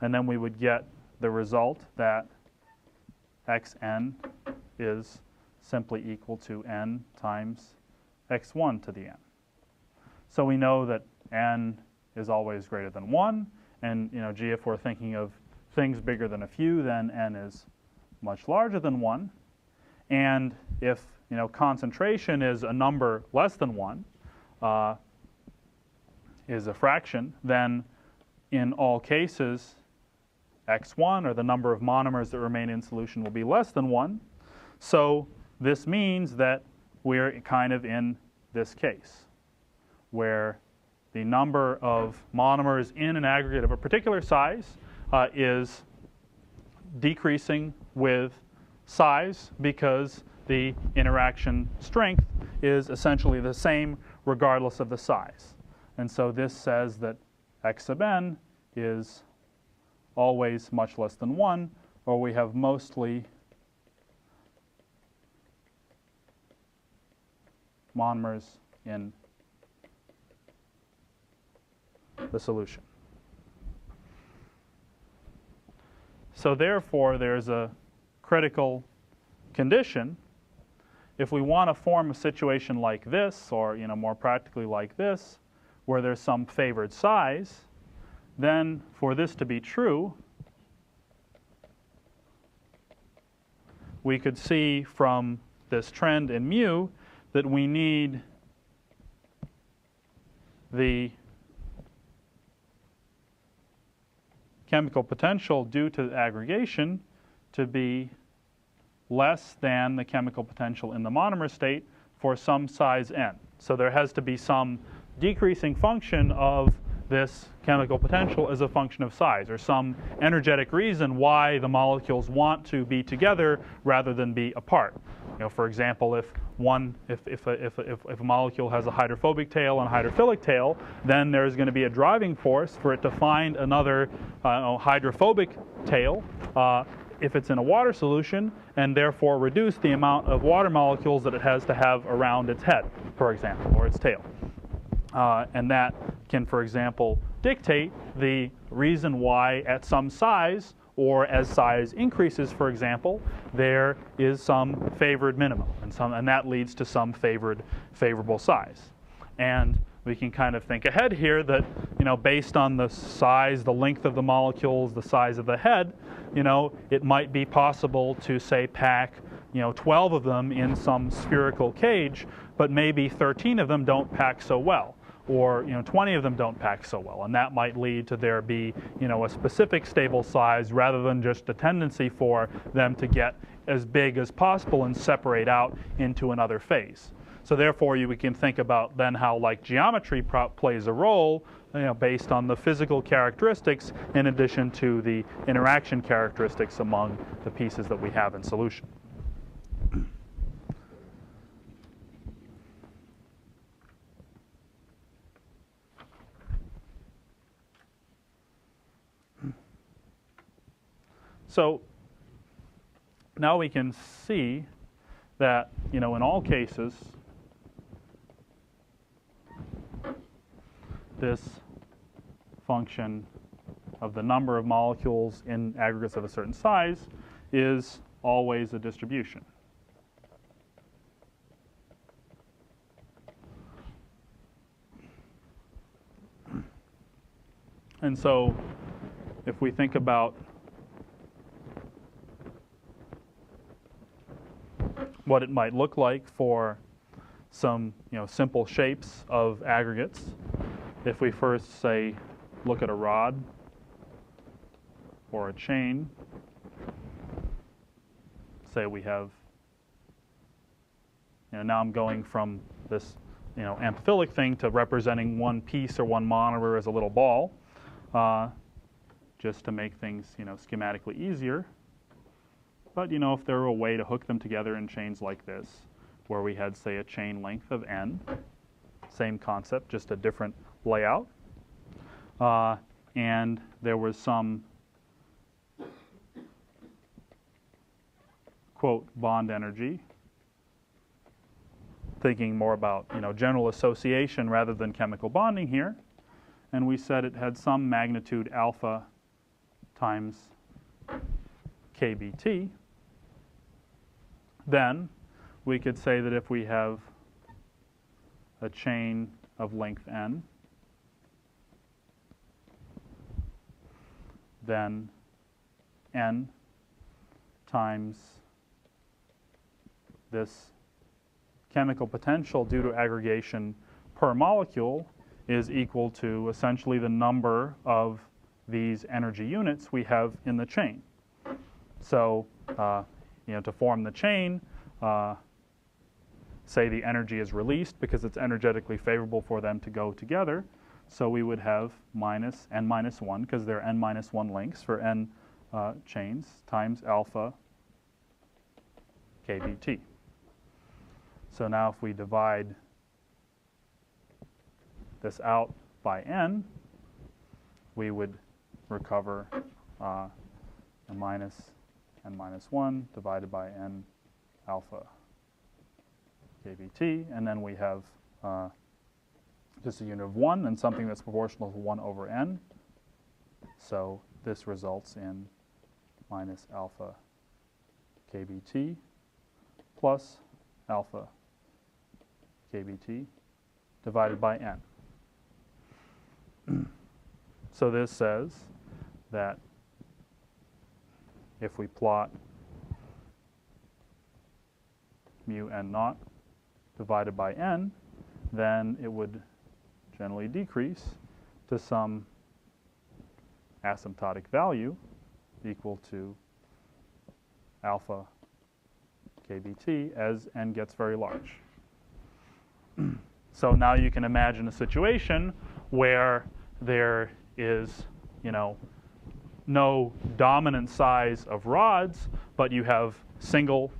and then we would get the result that xn is simply equal to n times x1 to the n. So we know that n is always greater than 1, and gee, if we're thinking of things bigger than a few, then n is much larger than 1. And if concentration is a number less than 1, is a fraction, then in all cases, x1, or the number of monomers that remain in solution, will be less than 1. So this means that we're kind of in this case, where the number of monomers in an aggregate of a particular size is decreasing with size because the interaction strength is essentially the same regardless of the size. And so this says that x sub n is always much less than 1, or we have mostly monomers in the solution. So therefore, there's a critical condition. If we want to form a situation like this, or more practically like this, where there's some favored size, then for this to be true, we could see from this trend in mu that we need the chemical potential due to aggregation to be less than the chemical potential in the monomer state for some size n. So there has to be some decreasing function of this chemical potential as a function of size, or some energetic reason why the molecules want to be together rather than be apart. For example, if a molecule has a hydrophobic tail and a hydrophilic tail, then there's going to be a driving force for it to find another hydrophobic tail if it's in a water solution, and therefore reduce the amount of water molecules that it has to have around its head, for example, or its tail. And that can, for example, dictate the reason why at some size, or as size increases, for example, there is some favored minimum, and that leads to some favorable size. And we can kind of think ahead here that, based on the size, the length of the molecules, the size of the head, it might be possible to, say, pack 12 of them in some spherical cage, but maybe 13 of them don't pack so well. or 20 of them don't pack so well, and that might lead to there be a specific stable size rather than just a tendency for them to get as big as possible and separate out into another phase. So therefore, we can think about then how geometry plays a role, based on the physical characteristics in addition to the interaction characteristics among the pieces that we have in solution. So now we can see that, in all cases, this function of the number of molecules in aggregates of a certain size is always a distribution. And so if we think about what it might look like for some simple shapes of aggregates, if we first say look at a rod or a chain, say we have, now I'm going from this amphiphilic thing to representing one piece or one monomer as a little ball, just to make things schematically easier. But if there were a way to hook them together in chains like this, where we had, say, a chain length of n, same concept, just a different layout, and there was some, quote, bond energy, thinking more about general association rather than chemical bonding here, and we said it had some magnitude alpha times kBt, then we could say that if we have a chain of length n, then n times this chemical potential due to aggregation per molecule is equal to essentially the number of these energy units we have in the chain. So to form the chain, say the energy is released because it's energetically favorable for them to go together. So we would have minus n minus 1, because there are n minus 1 lengths for n chains, times alpha kBt. So now if we divide this out by n, we would recover a minus n minus 1 divided by n alpha kBt, and then we have just a unit of 1 and something that's proportional to 1 over n. So this results in minus alpha kBt plus alpha kBt divided by n. So this says that if we plot mu n naught divided by n, then it would generally decrease to some asymptotic value equal to alpha kBt as n gets very large. So now you can imagine a situation where there is, no dominant size of rods, but you have single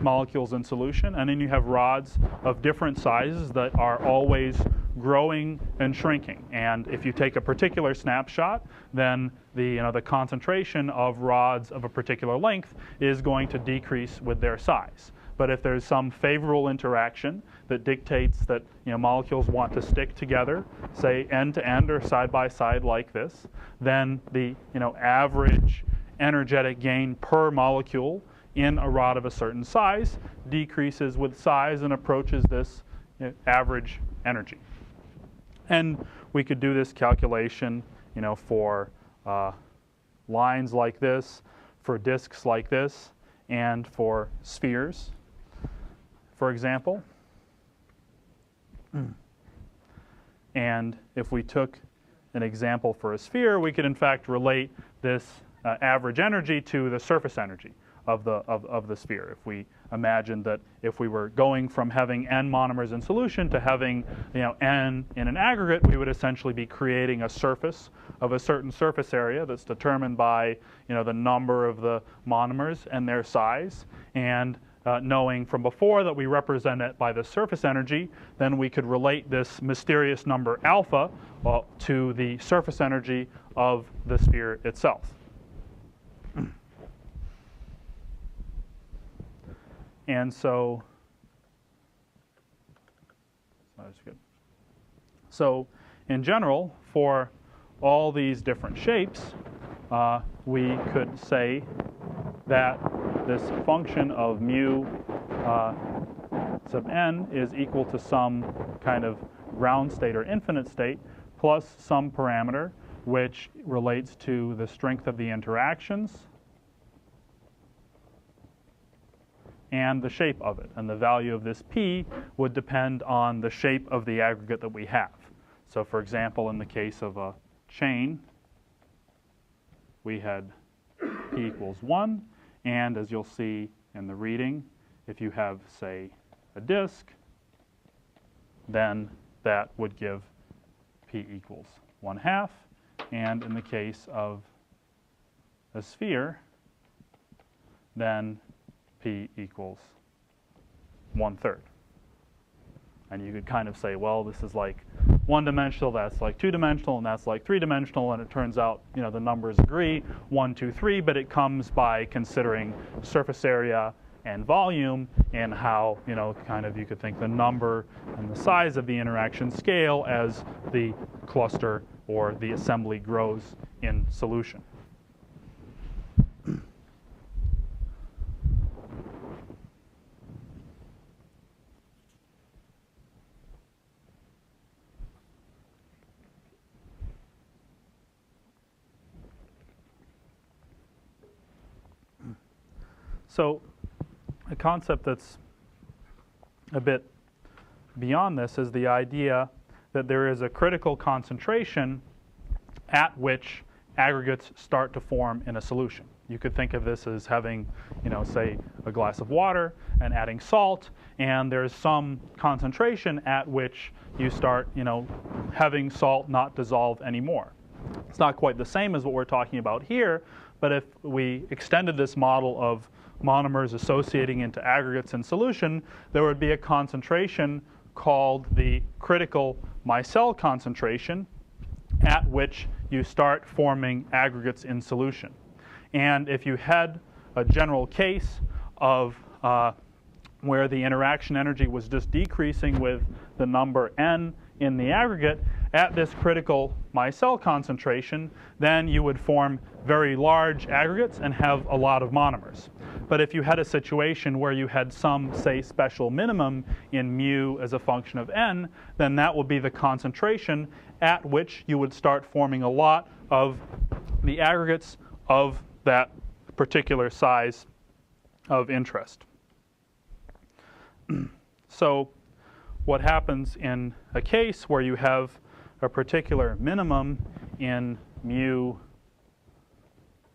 molecules in solution, and then you have rods of different sizes that are always growing and shrinking. And if you take a particular snapshot, then the concentration of rods of a particular length is going to decrease with their size. But if there's some favorable interaction that dictates that molecules want to stick together, say end to end or side by side like this, then the average energetic gain per molecule in a rod of a certain size decreases with size and approaches this average energy. And we could do this calculation, for lines like this, for disks like this, and for spheres, for example. And if we took an example for a sphere, we could in fact relate this average energy to the surface energy of the sphere. If we imagine that if we were going from having n monomers in solution to having n in an aggregate, we would essentially be creating a surface of a certain surface area that's determined by the number of the monomers and their size. And knowing from before that we represent it by the surface energy, then we could relate this mysterious number alpha to the surface energy of the sphere itself. And so, that's good. So in general, for all these different shapes, we could say that this function of mu sub n is equal to some kind of ground state or infinite state plus some parameter which relates to the strength of the interactions and the shape of it. And the value of this p would depend on the shape of the aggregate that we have. So for example, in the case of a chain, we had p equals 1. And as you'll see in the reading, if you have, say, a disk, then that would give p equals 1/2. And in the case of a sphere, then p equals 1/3. And you could kind of say, well, this is like one-dimensional, that's like two-dimensional, and that's like three-dimensional, and it turns out, the numbers agree, 1, 2, 3, but it comes by considering surface area and volume and how, kind of you could think the number and the size of the interaction scale as the cluster or the assembly grows in solution. So a concept that's a bit beyond this is the idea that there is a critical concentration at which aggregates start to form in a solution. You could think of this as having, say, a glass of water and adding salt, and there's some concentration at which you start, having salt not dissolve anymore. It's not quite the same as what we're talking about here, but if we extended this model of monomers associating into aggregates in solution, there would be a concentration called the critical Micelles concentration at which you start forming aggregates in solution. And if you had a general case of where the interaction energy was just decreasing with the number n in the aggregate at this critical Micelles concentration, then you would form very large aggregates and have a lot of monomers. But if you had a situation where you had some, say, special minimum in mu as a function of n, then that would be the concentration at which you would start forming a lot of the aggregates of that particular size of interest. So what happens in a case where you have a particular minimum in mu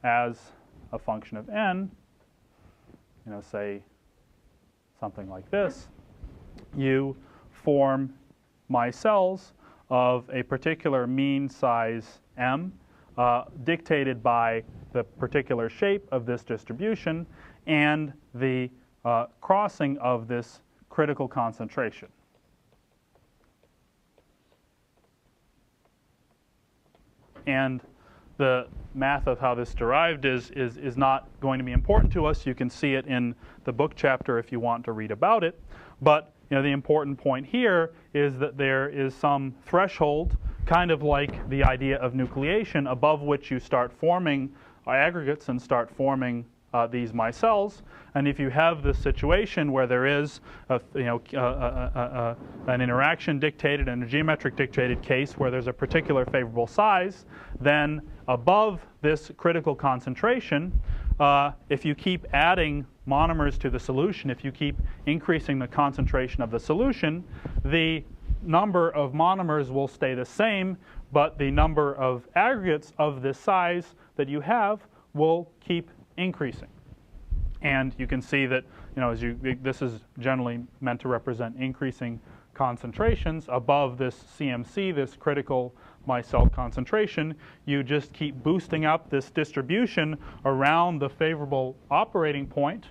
as a function of n, say something like this, you form Micelles of a particular mean size m dictated by the particular shape of this distribution and the crossing of this critical concentration. And the math of how this derived is not going to be important to us. You can see it in the book chapter if you want to read about it. But the important point here is that there is some threshold, kind of like the idea of nucleation, above which you start forming aggregates and start forming these Micelles. And if you have this situation where there is an interaction dictated and a geometric dictated case where there's a particular favorable size, then above this critical concentration, if you keep adding monomers to the solution, if you keep increasing the concentration of the solution, the number of monomers will stay the same, but the number of aggregates of this size that you have will keep increasing. And you can see that, this is generally meant to represent increasing concentrations above this CMC, this critical Micelle concentration. You just keep boosting up this distribution around the favorable operating point,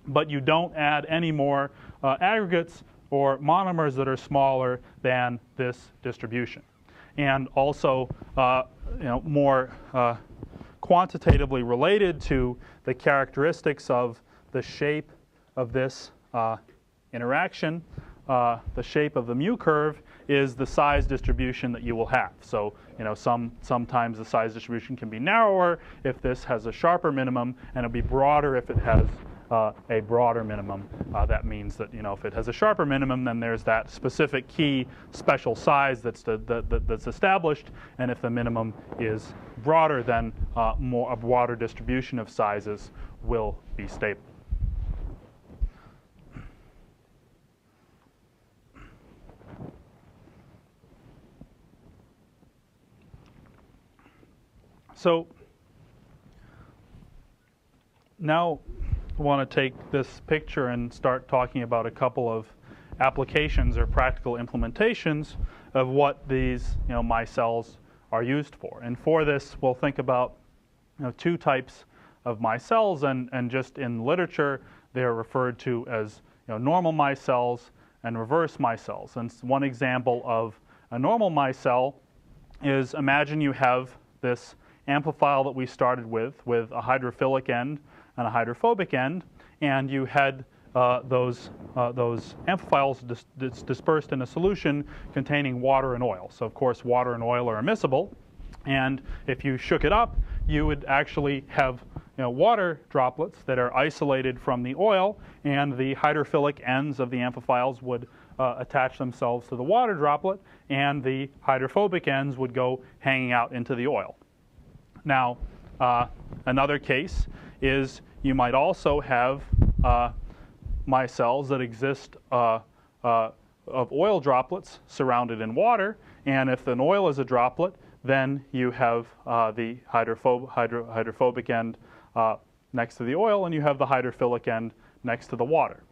but you don't add any more aggregates or monomers that are smaller than this distribution. And also, more quantitatively related to the characteristics of the shape of this interaction, the shape of the mu curve is the size distribution that you will have. So, sometimes the size distribution can be narrower if this has a sharper minimum, and it'll be broader if it has a broader minimum. That means that, if it has a sharper minimum, then there's that specific key special size that's established, and if the minimum is broader, then a broader distribution of sizes will be stable. So now I want to take this picture and start talking about a couple of applications or practical implementations of what these micelles are used for. And for this, we'll think about two types of micelles, and just in literature, they are referred to as normal micelles and reverse micelles. And one example of a normal micelle is, imagine you have this amphiphile that we started with a hydrophilic end and a hydrophobic end, and you had those amphiphiles dispersed in a solution containing water and oil. So of course water and oil are immiscible, and if you shook it up, you would actually have water droplets that are isolated from the oil, and the hydrophilic ends of the amphiphiles would attach themselves to the water droplet, and the hydrophobic ends would go hanging out into the oil. Now, another case is you might also have micelles that exist of oil droplets surrounded in water, and if an oil is a droplet, then you have the hydrophobic end next to the oil, and you have the hydrophilic end next to the water.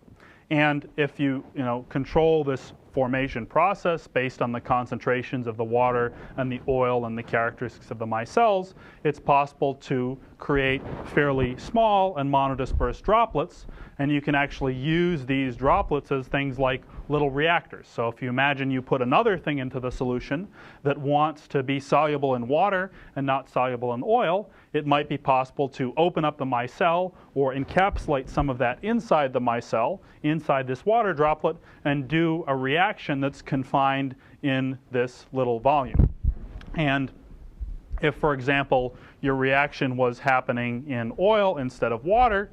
And if you control this formation process based on the concentrations of the water and the oil and the characteristics of the micelles, it's possible to create fairly small and monodispersed droplets, and you can actually use these droplets as things like little reactors. So if you imagine you put another thing into the solution that wants to be soluble in water and not soluble in oil, it might be possible to open up the micelle or encapsulate some of that inside the micelle, inside this water droplet, and do a reaction that's confined in this little volume. And if, for example, your reaction was happening in oil instead of water,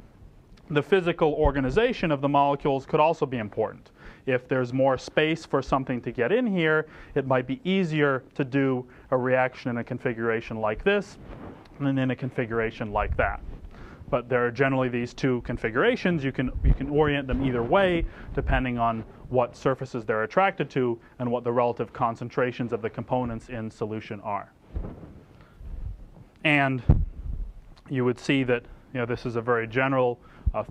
the physical organization of the molecules could also be important. If there's more space for something to get in here, it might be easier to do a reaction in a configuration like this than in a configuration like that. But there are generally these two configurations. You can orient them either way depending on what surfaces they're attracted to and what the relative concentrations of the components in solution are. And you would see that this is a very general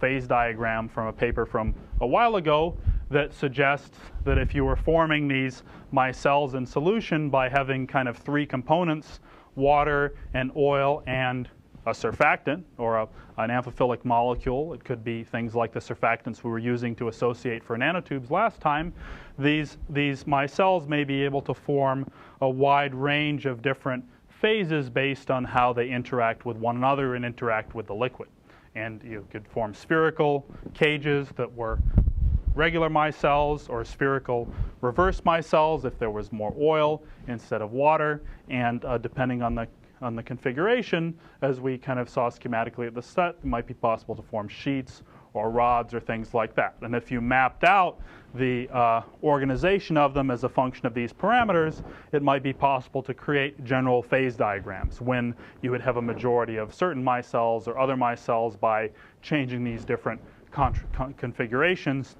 phase diagram from a paper from a while ago that suggests that if you were forming these micelles in solution by having kind of three components, water and oil and a surfactant or an amphiphilic molecule, it could be things like the surfactants we were using to associate for nanotubes last time, these micelles may be able to form a wide range of different phases based on how they interact with one another and interact with the liquid. And you could form spherical cages that were regular micelles or spherical reverse micelles if there was more oil instead of water, and depending on the configuration, as we kind of saw schematically at the set, it might be possible to form sheets or rods or things like that. And if you mapped out the organization of them as a function of these parameters, it might be possible to create general phase diagrams when you would have a majority of certain micelles or other micelles by changing these different configurations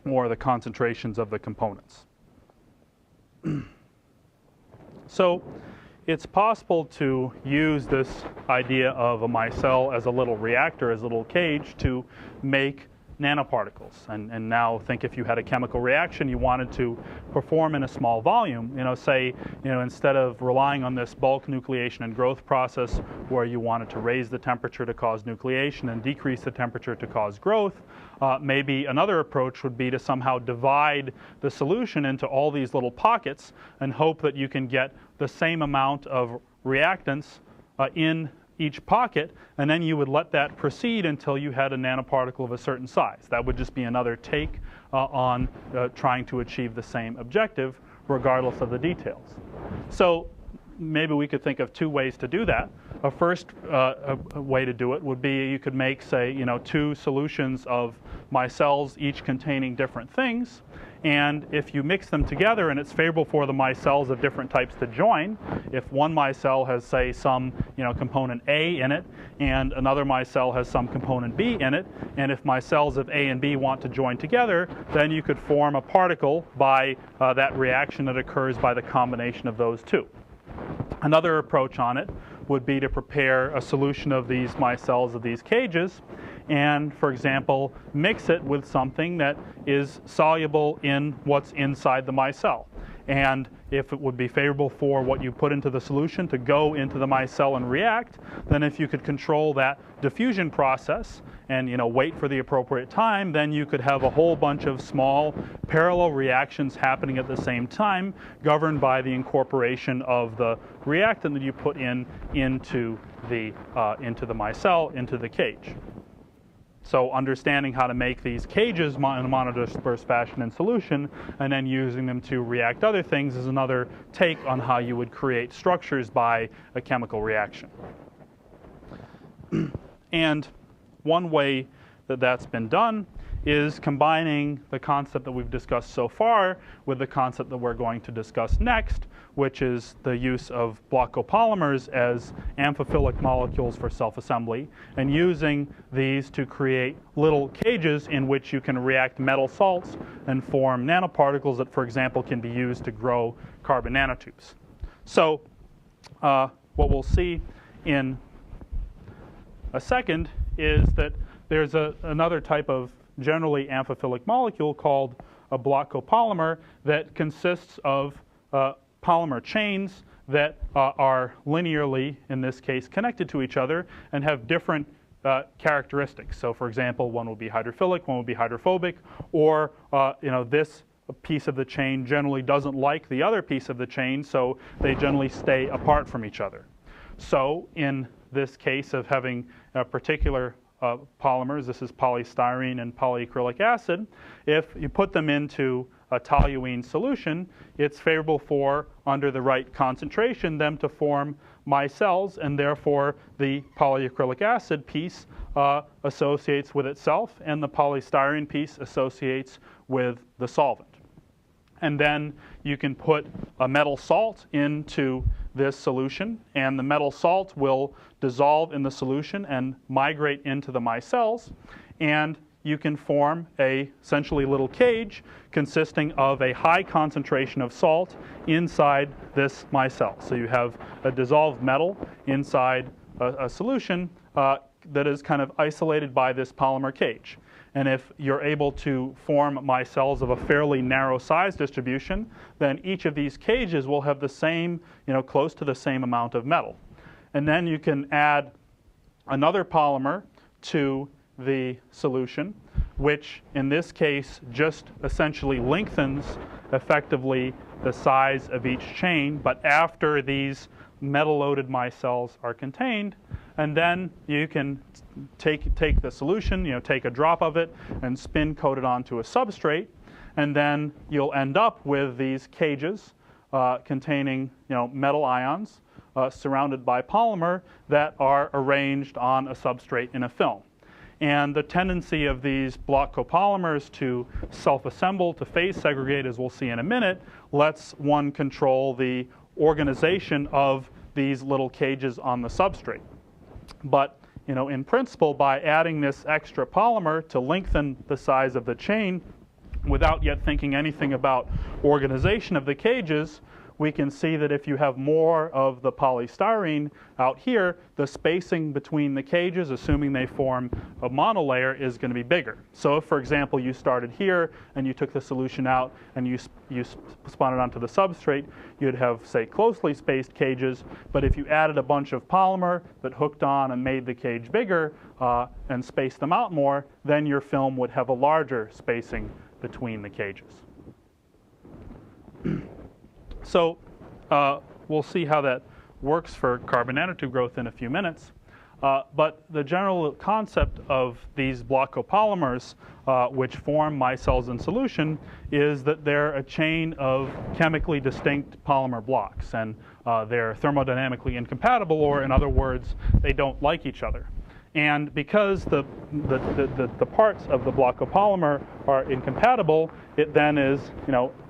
or the concentrations of the components. So it's possible to use this idea of a micelle as a little reactor, as a little cage, to make nanoparticles. And now think if you had a chemical reaction you wanted to perform in a small volume, say, instead of relying on this bulk nucleation and growth process where you wanted to raise the temperature to cause nucleation and decrease the temperature to cause growth, maybe another approach would be to somehow divide the solution into all these little pockets and hope that you can get the same amount of reactants in each pocket, and then you would let that proceed until you had a nanoparticle of a certain size. That would just be another take on trying to achieve the same objective regardless of the details. So maybe we could think of two ways to do that. A first way to do it would be you could make, say, two solutions of micelles, each containing different things. And if you mix them together and it's favorable for the micelles of different types to join, if one micelle has, say, some component A in it and another micelle has some component B in it, and if micelles of A and B want to join together, then you could form a particle by that reaction that occurs by the combination of those two. Another approach on it would be to prepare a solution of these micelles of these cages and, for example, mix it with something that is soluble in what's inside the micelle. And if it would be favorable for what you put into the solution to go into the micelle and react, then if you could control that diffusion process and wait for the appropriate time, then you could have a whole bunch of small parallel reactions happening at the same time, governed by the incorporation of the reactant that you put into the micelle, into the cage. So understanding how to make these cages in a monodispersed fashion in solution and then using them to react other things is another take on how you would create structures by a chemical reaction. And one way that that's been done is combining the concept that we've discussed so far with the concept that we're going to discuss next, which is the use of block copolymers as amphiphilic molecules for self-assembly, and using these to create little cages in which you can react metal salts and form nanoparticles that, for example, can be used to grow carbon nanotubes. So what we'll see in a second is that there's another type of generally amphiphilic molecule called a block copolymer that consists of polymer chains that are linearly, in this case, connected to each other and have different characteristics. So, for example, one will be hydrophilic, one will be hydrophobic, or this piece of the chain generally doesn't like the other piece of the chain, so they generally stay apart from each other. So, in this case of having a particular polymers, this is polystyrene and polyacrylic acid, if you put them into a toluene solution, it's favorable for, under the right concentration, them to form micelles, and therefore the polyacrylic acid piece associates with itself and the polystyrene piece associates with the solvent. And then you can put a metal salt into this solution, and the metal salt will dissolve in the solution and migrate into the micelles, and you can form a essentially little cage consisting of a high concentration of salt inside this micelle. So you have a dissolved metal inside a solution that is kind of isolated by this polymer cage. And if you're able to form micelles of a fairly narrow size distribution, then each of these cages will have the same, close to the same amount of metal. And then you can add another polymer to the solution, which in this case just essentially lengthens effectively the size of each chain, but after these metal-loaded micelles are contained. And then you can take the solution, take a drop of it and spin coat it onto a substrate, and then you'll end up with these cages containing metal ions surrounded by polymer that are arranged on a substrate in a film. And the tendency of these block copolymers to self-assemble, to phase segregate, as we'll see in a minute, lets one control the organization of these little cages on the substrate. But in principle, by adding this extra polymer to lengthen the size of the chain, without yet thinking anything about organization of the cages, we can see that if you have more of the polystyrene out here, the spacing between the cages, assuming they form a monolayer, is going to be bigger. So if, for example, you started here and you took the solution out and you spun it onto the substrate, you'd have, say, closely spaced cages. But if you added a bunch of polymer that hooked on and made the cage bigger and spaced them out more, then your film would have a larger spacing between the cages. So we'll see how that works for carbon nanotube growth in a few minutes. But the general concept of these block copolymers, which form micelles in solution, is that they're a chain of chemically distinct polymer blocks. And they're thermodynamically incompatible, or in other words, they don't like each other. And because the parts of the block copolymer are incompatible, it then is,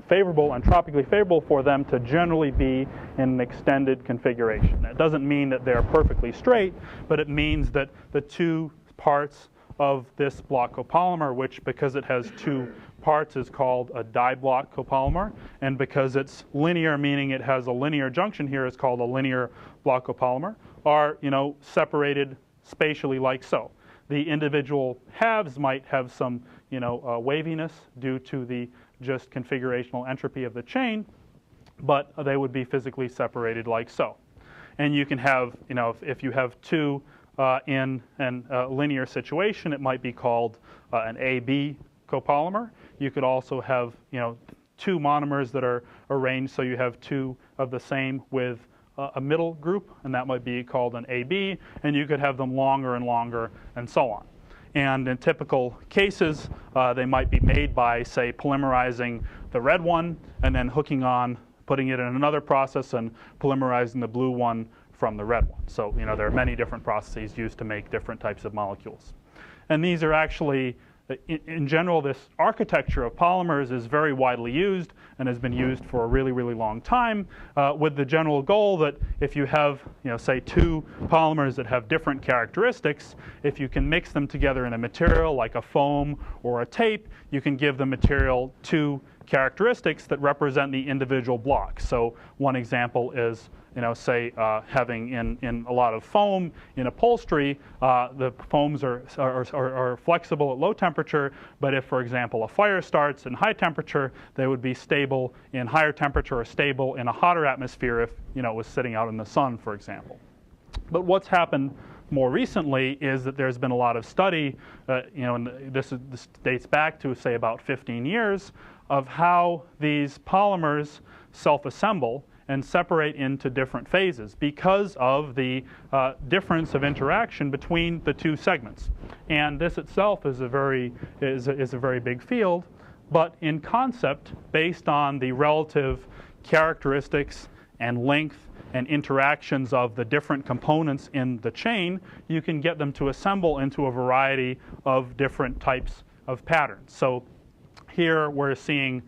favorable and tropically favorable for them to generally be in an extended configuration. That doesn't mean that they're perfectly straight, but it means that the two parts of this block copolymer, which because it has two parts is called a diblock copolymer, and because it's linear, meaning it has a linear junction here, is called a linear block copolymer, are separated spatially like so. The individual halves might have some waviness due to the just configurational entropy of the chain, but they would be physically separated like so. And you can have, if you have two in a linear situation, it might be called an AB copolymer. You could also have, two monomers that are arranged so you have two of the same with a middle group, and that might be called an AB, and you could have them longer and longer, and so on. And in typical cases, they might be made by, say, polymerizing the red one and then hooking on, putting it in another process and polymerizing the blue one from the red one. So, there are many different processes used to make different types of molecules. And these are actually, in general, this architecture of polymers is very widely used and has been used for a really, really long time, with the general goal that if you have, say, two polymers that have different characteristics, if you can mix them together in a material like a foam or a tape, you can give the material two characteristics that represent the individual blocks. So one example is, say having in a lot of foam in upholstery, the foams are flexible at low temperature, but if, for example, a fire starts in high temperature, they would be stable in higher temperature or stable in a hotter atmosphere if, it was sitting out in the sun, for example. But what's happened more recently is that there's been a lot of study, and this dates back to, say, about 15 years, of how these polymers self-assemble and separate into different phases because of the difference of interaction between the two segments. And this itself is a very big field, but in concept, based on the relative characteristics and length and interactions of the different components in the chain, you can get them to assemble into a variety of different types of patterns. So here we're seeing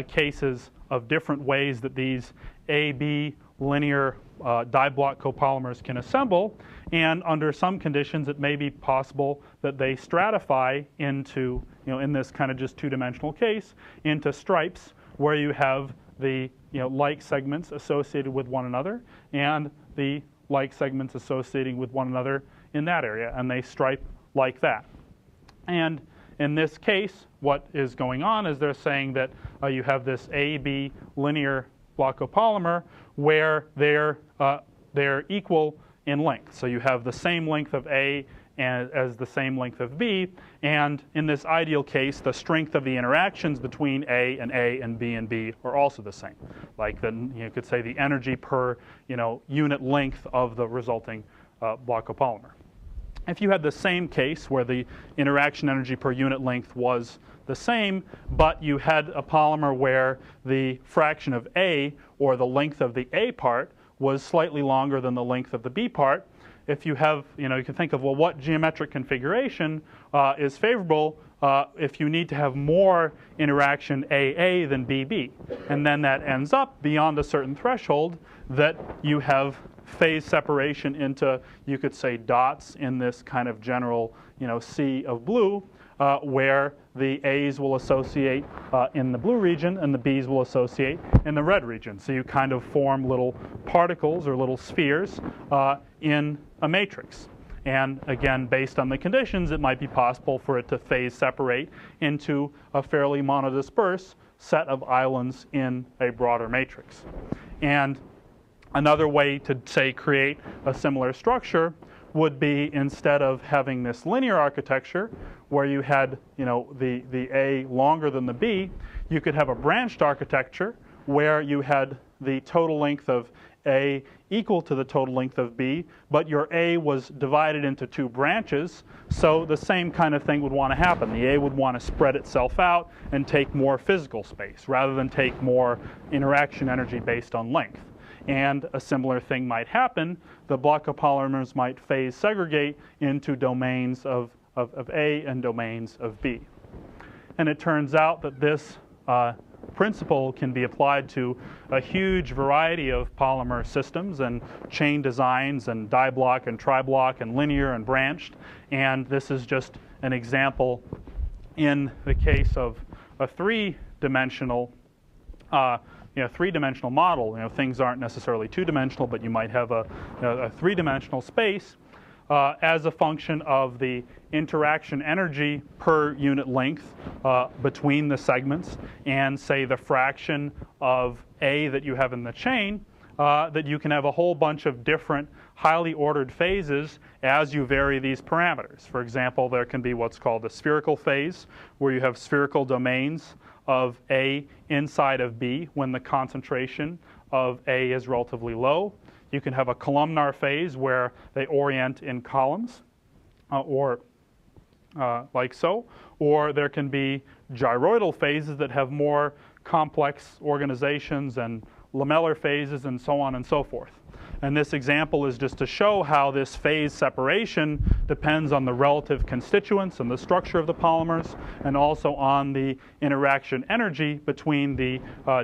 cases of different ways that these AB linear diblock copolymers can assemble, and under some conditions it may be possible that they stratify into, in this kind of just two-dimensional case, into stripes where you have the like segments associated with one another and the like segments associating with one another in that area, and they stripe like that. And in this case, what is going on is they're saying that you have this AB linear block copolymer where they're equal in length. So you have the same length of A as the same length of B, and in this ideal case, the strength of the interactions between A and B are also the same. Like you could say the energy per unit length of the resulting block copolymer. If you had the same case where the interaction energy per unit length was the same, but you had a polymer where the fraction of A, or the length of the A part, was slightly longer than the length of the B part, if you have, you can think of, well, what geometric configuration is favorable if you need to have more interaction AA than BB. And then that ends up beyond a certain threshold that you have phase separation into, you could say, dots in this kind of general, sea of blue, where the A's will associate in the blue region and the B's will associate in the red region. So you kind of form little particles or little spheres in a matrix. And again, based on the conditions, it might be possible for it to phase separate into a fairly monodisperse set of islands in a broader matrix. And another way to, say, create a similar structure would be, instead of having this linear architecture where you had, the A longer than the B, you could have a branched architecture where you had the total length of A equal to the total length of B, but your A was divided into two branches, so the same kind of thing would want to happen. The A would want to spread itself out and take more physical space rather than take more interaction energy based on length. And a similar thing might happen. The block copolymers might phase segregate into domains of A and domains of B. And it turns out that this principle can be applied to a huge variety of polymer systems and chain designs and die block and tri-block and linear and branched. And this is just an example in the case of a three-dimensional three-dimensional model. Things aren't necessarily two-dimensional, but you might have a three-dimensional space as a function of the interaction energy per unit length between the segments, and say the fraction of A that you have in the chain, that you can have a whole bunch of different highly ordered phases as you vary these parameters. For example, there can be what's called a spherical phase, where you have spherical domains of A inside of B when the concentration of A is relatively low. You can have a columnar phase where they orient in columns, or like so. Or there can be gyroidal phases that have more complex organizations, and lamellar phases, and so on and so forth. And this example is just to show how this phase separation depends on the relative constituents and the structure of the polymers, and also on the interaction energy between the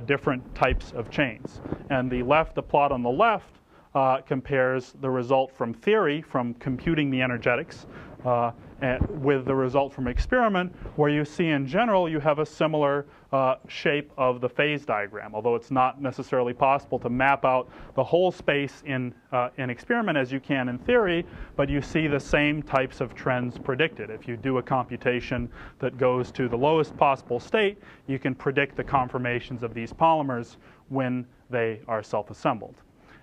different types of chains. And the plot on the left compares the result from theory, from computing the energetics, with the result from experiment, where you see in general you have a similar shape of the phase diagram, although it's not necessarily possible to map out the whole space in experiment as you can in theory, but you see the same types of trends predicted. If you do a computation that goes to the lowest possible state, you can predict the conformations of these polymers when they are self-assembled.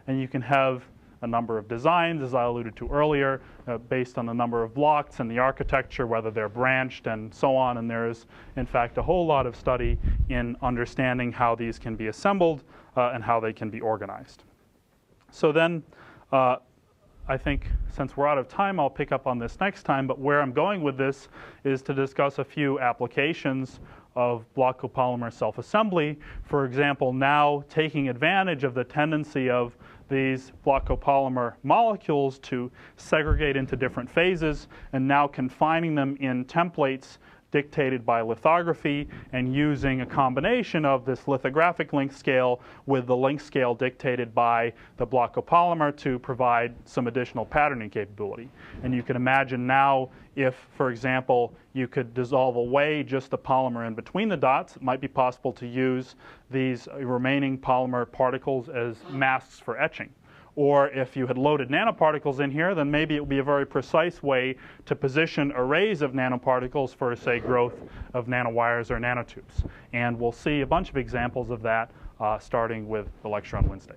And you can have a number of designs, as I alluded to earlier, based on the number of blocks and the architecture, whether they're branched and so on. And there is, in fact, a whole lot of study in understanding how these can be assembled and how they can be organized. So then, I think since we're out of time, I'll pick up on this next time. But where I'm going with this is to discuss a few applications of block copolymer self-assembly. For example, now taking advantage of the tendency of these block copolymer molecules to segregate into different phases, and now confining them in templates dictated by lithography, and using a combination of this lithographic length scale with the length scale dictated by the block copolymer to provide some additional patterning capability. And you can imagine now, if, for example, you could dissolve away just the polymer in between the dots, it might be possible to use these remaining polymer particles as masks for etching. Or if you had loaded nanoparticles in here, then maybe it would be a very precise way to position arrays of nanoparticles for, say, growth of nanowires or nanotubes. And we'll see a bunch of examples of that starting with the lecture on Wednesday.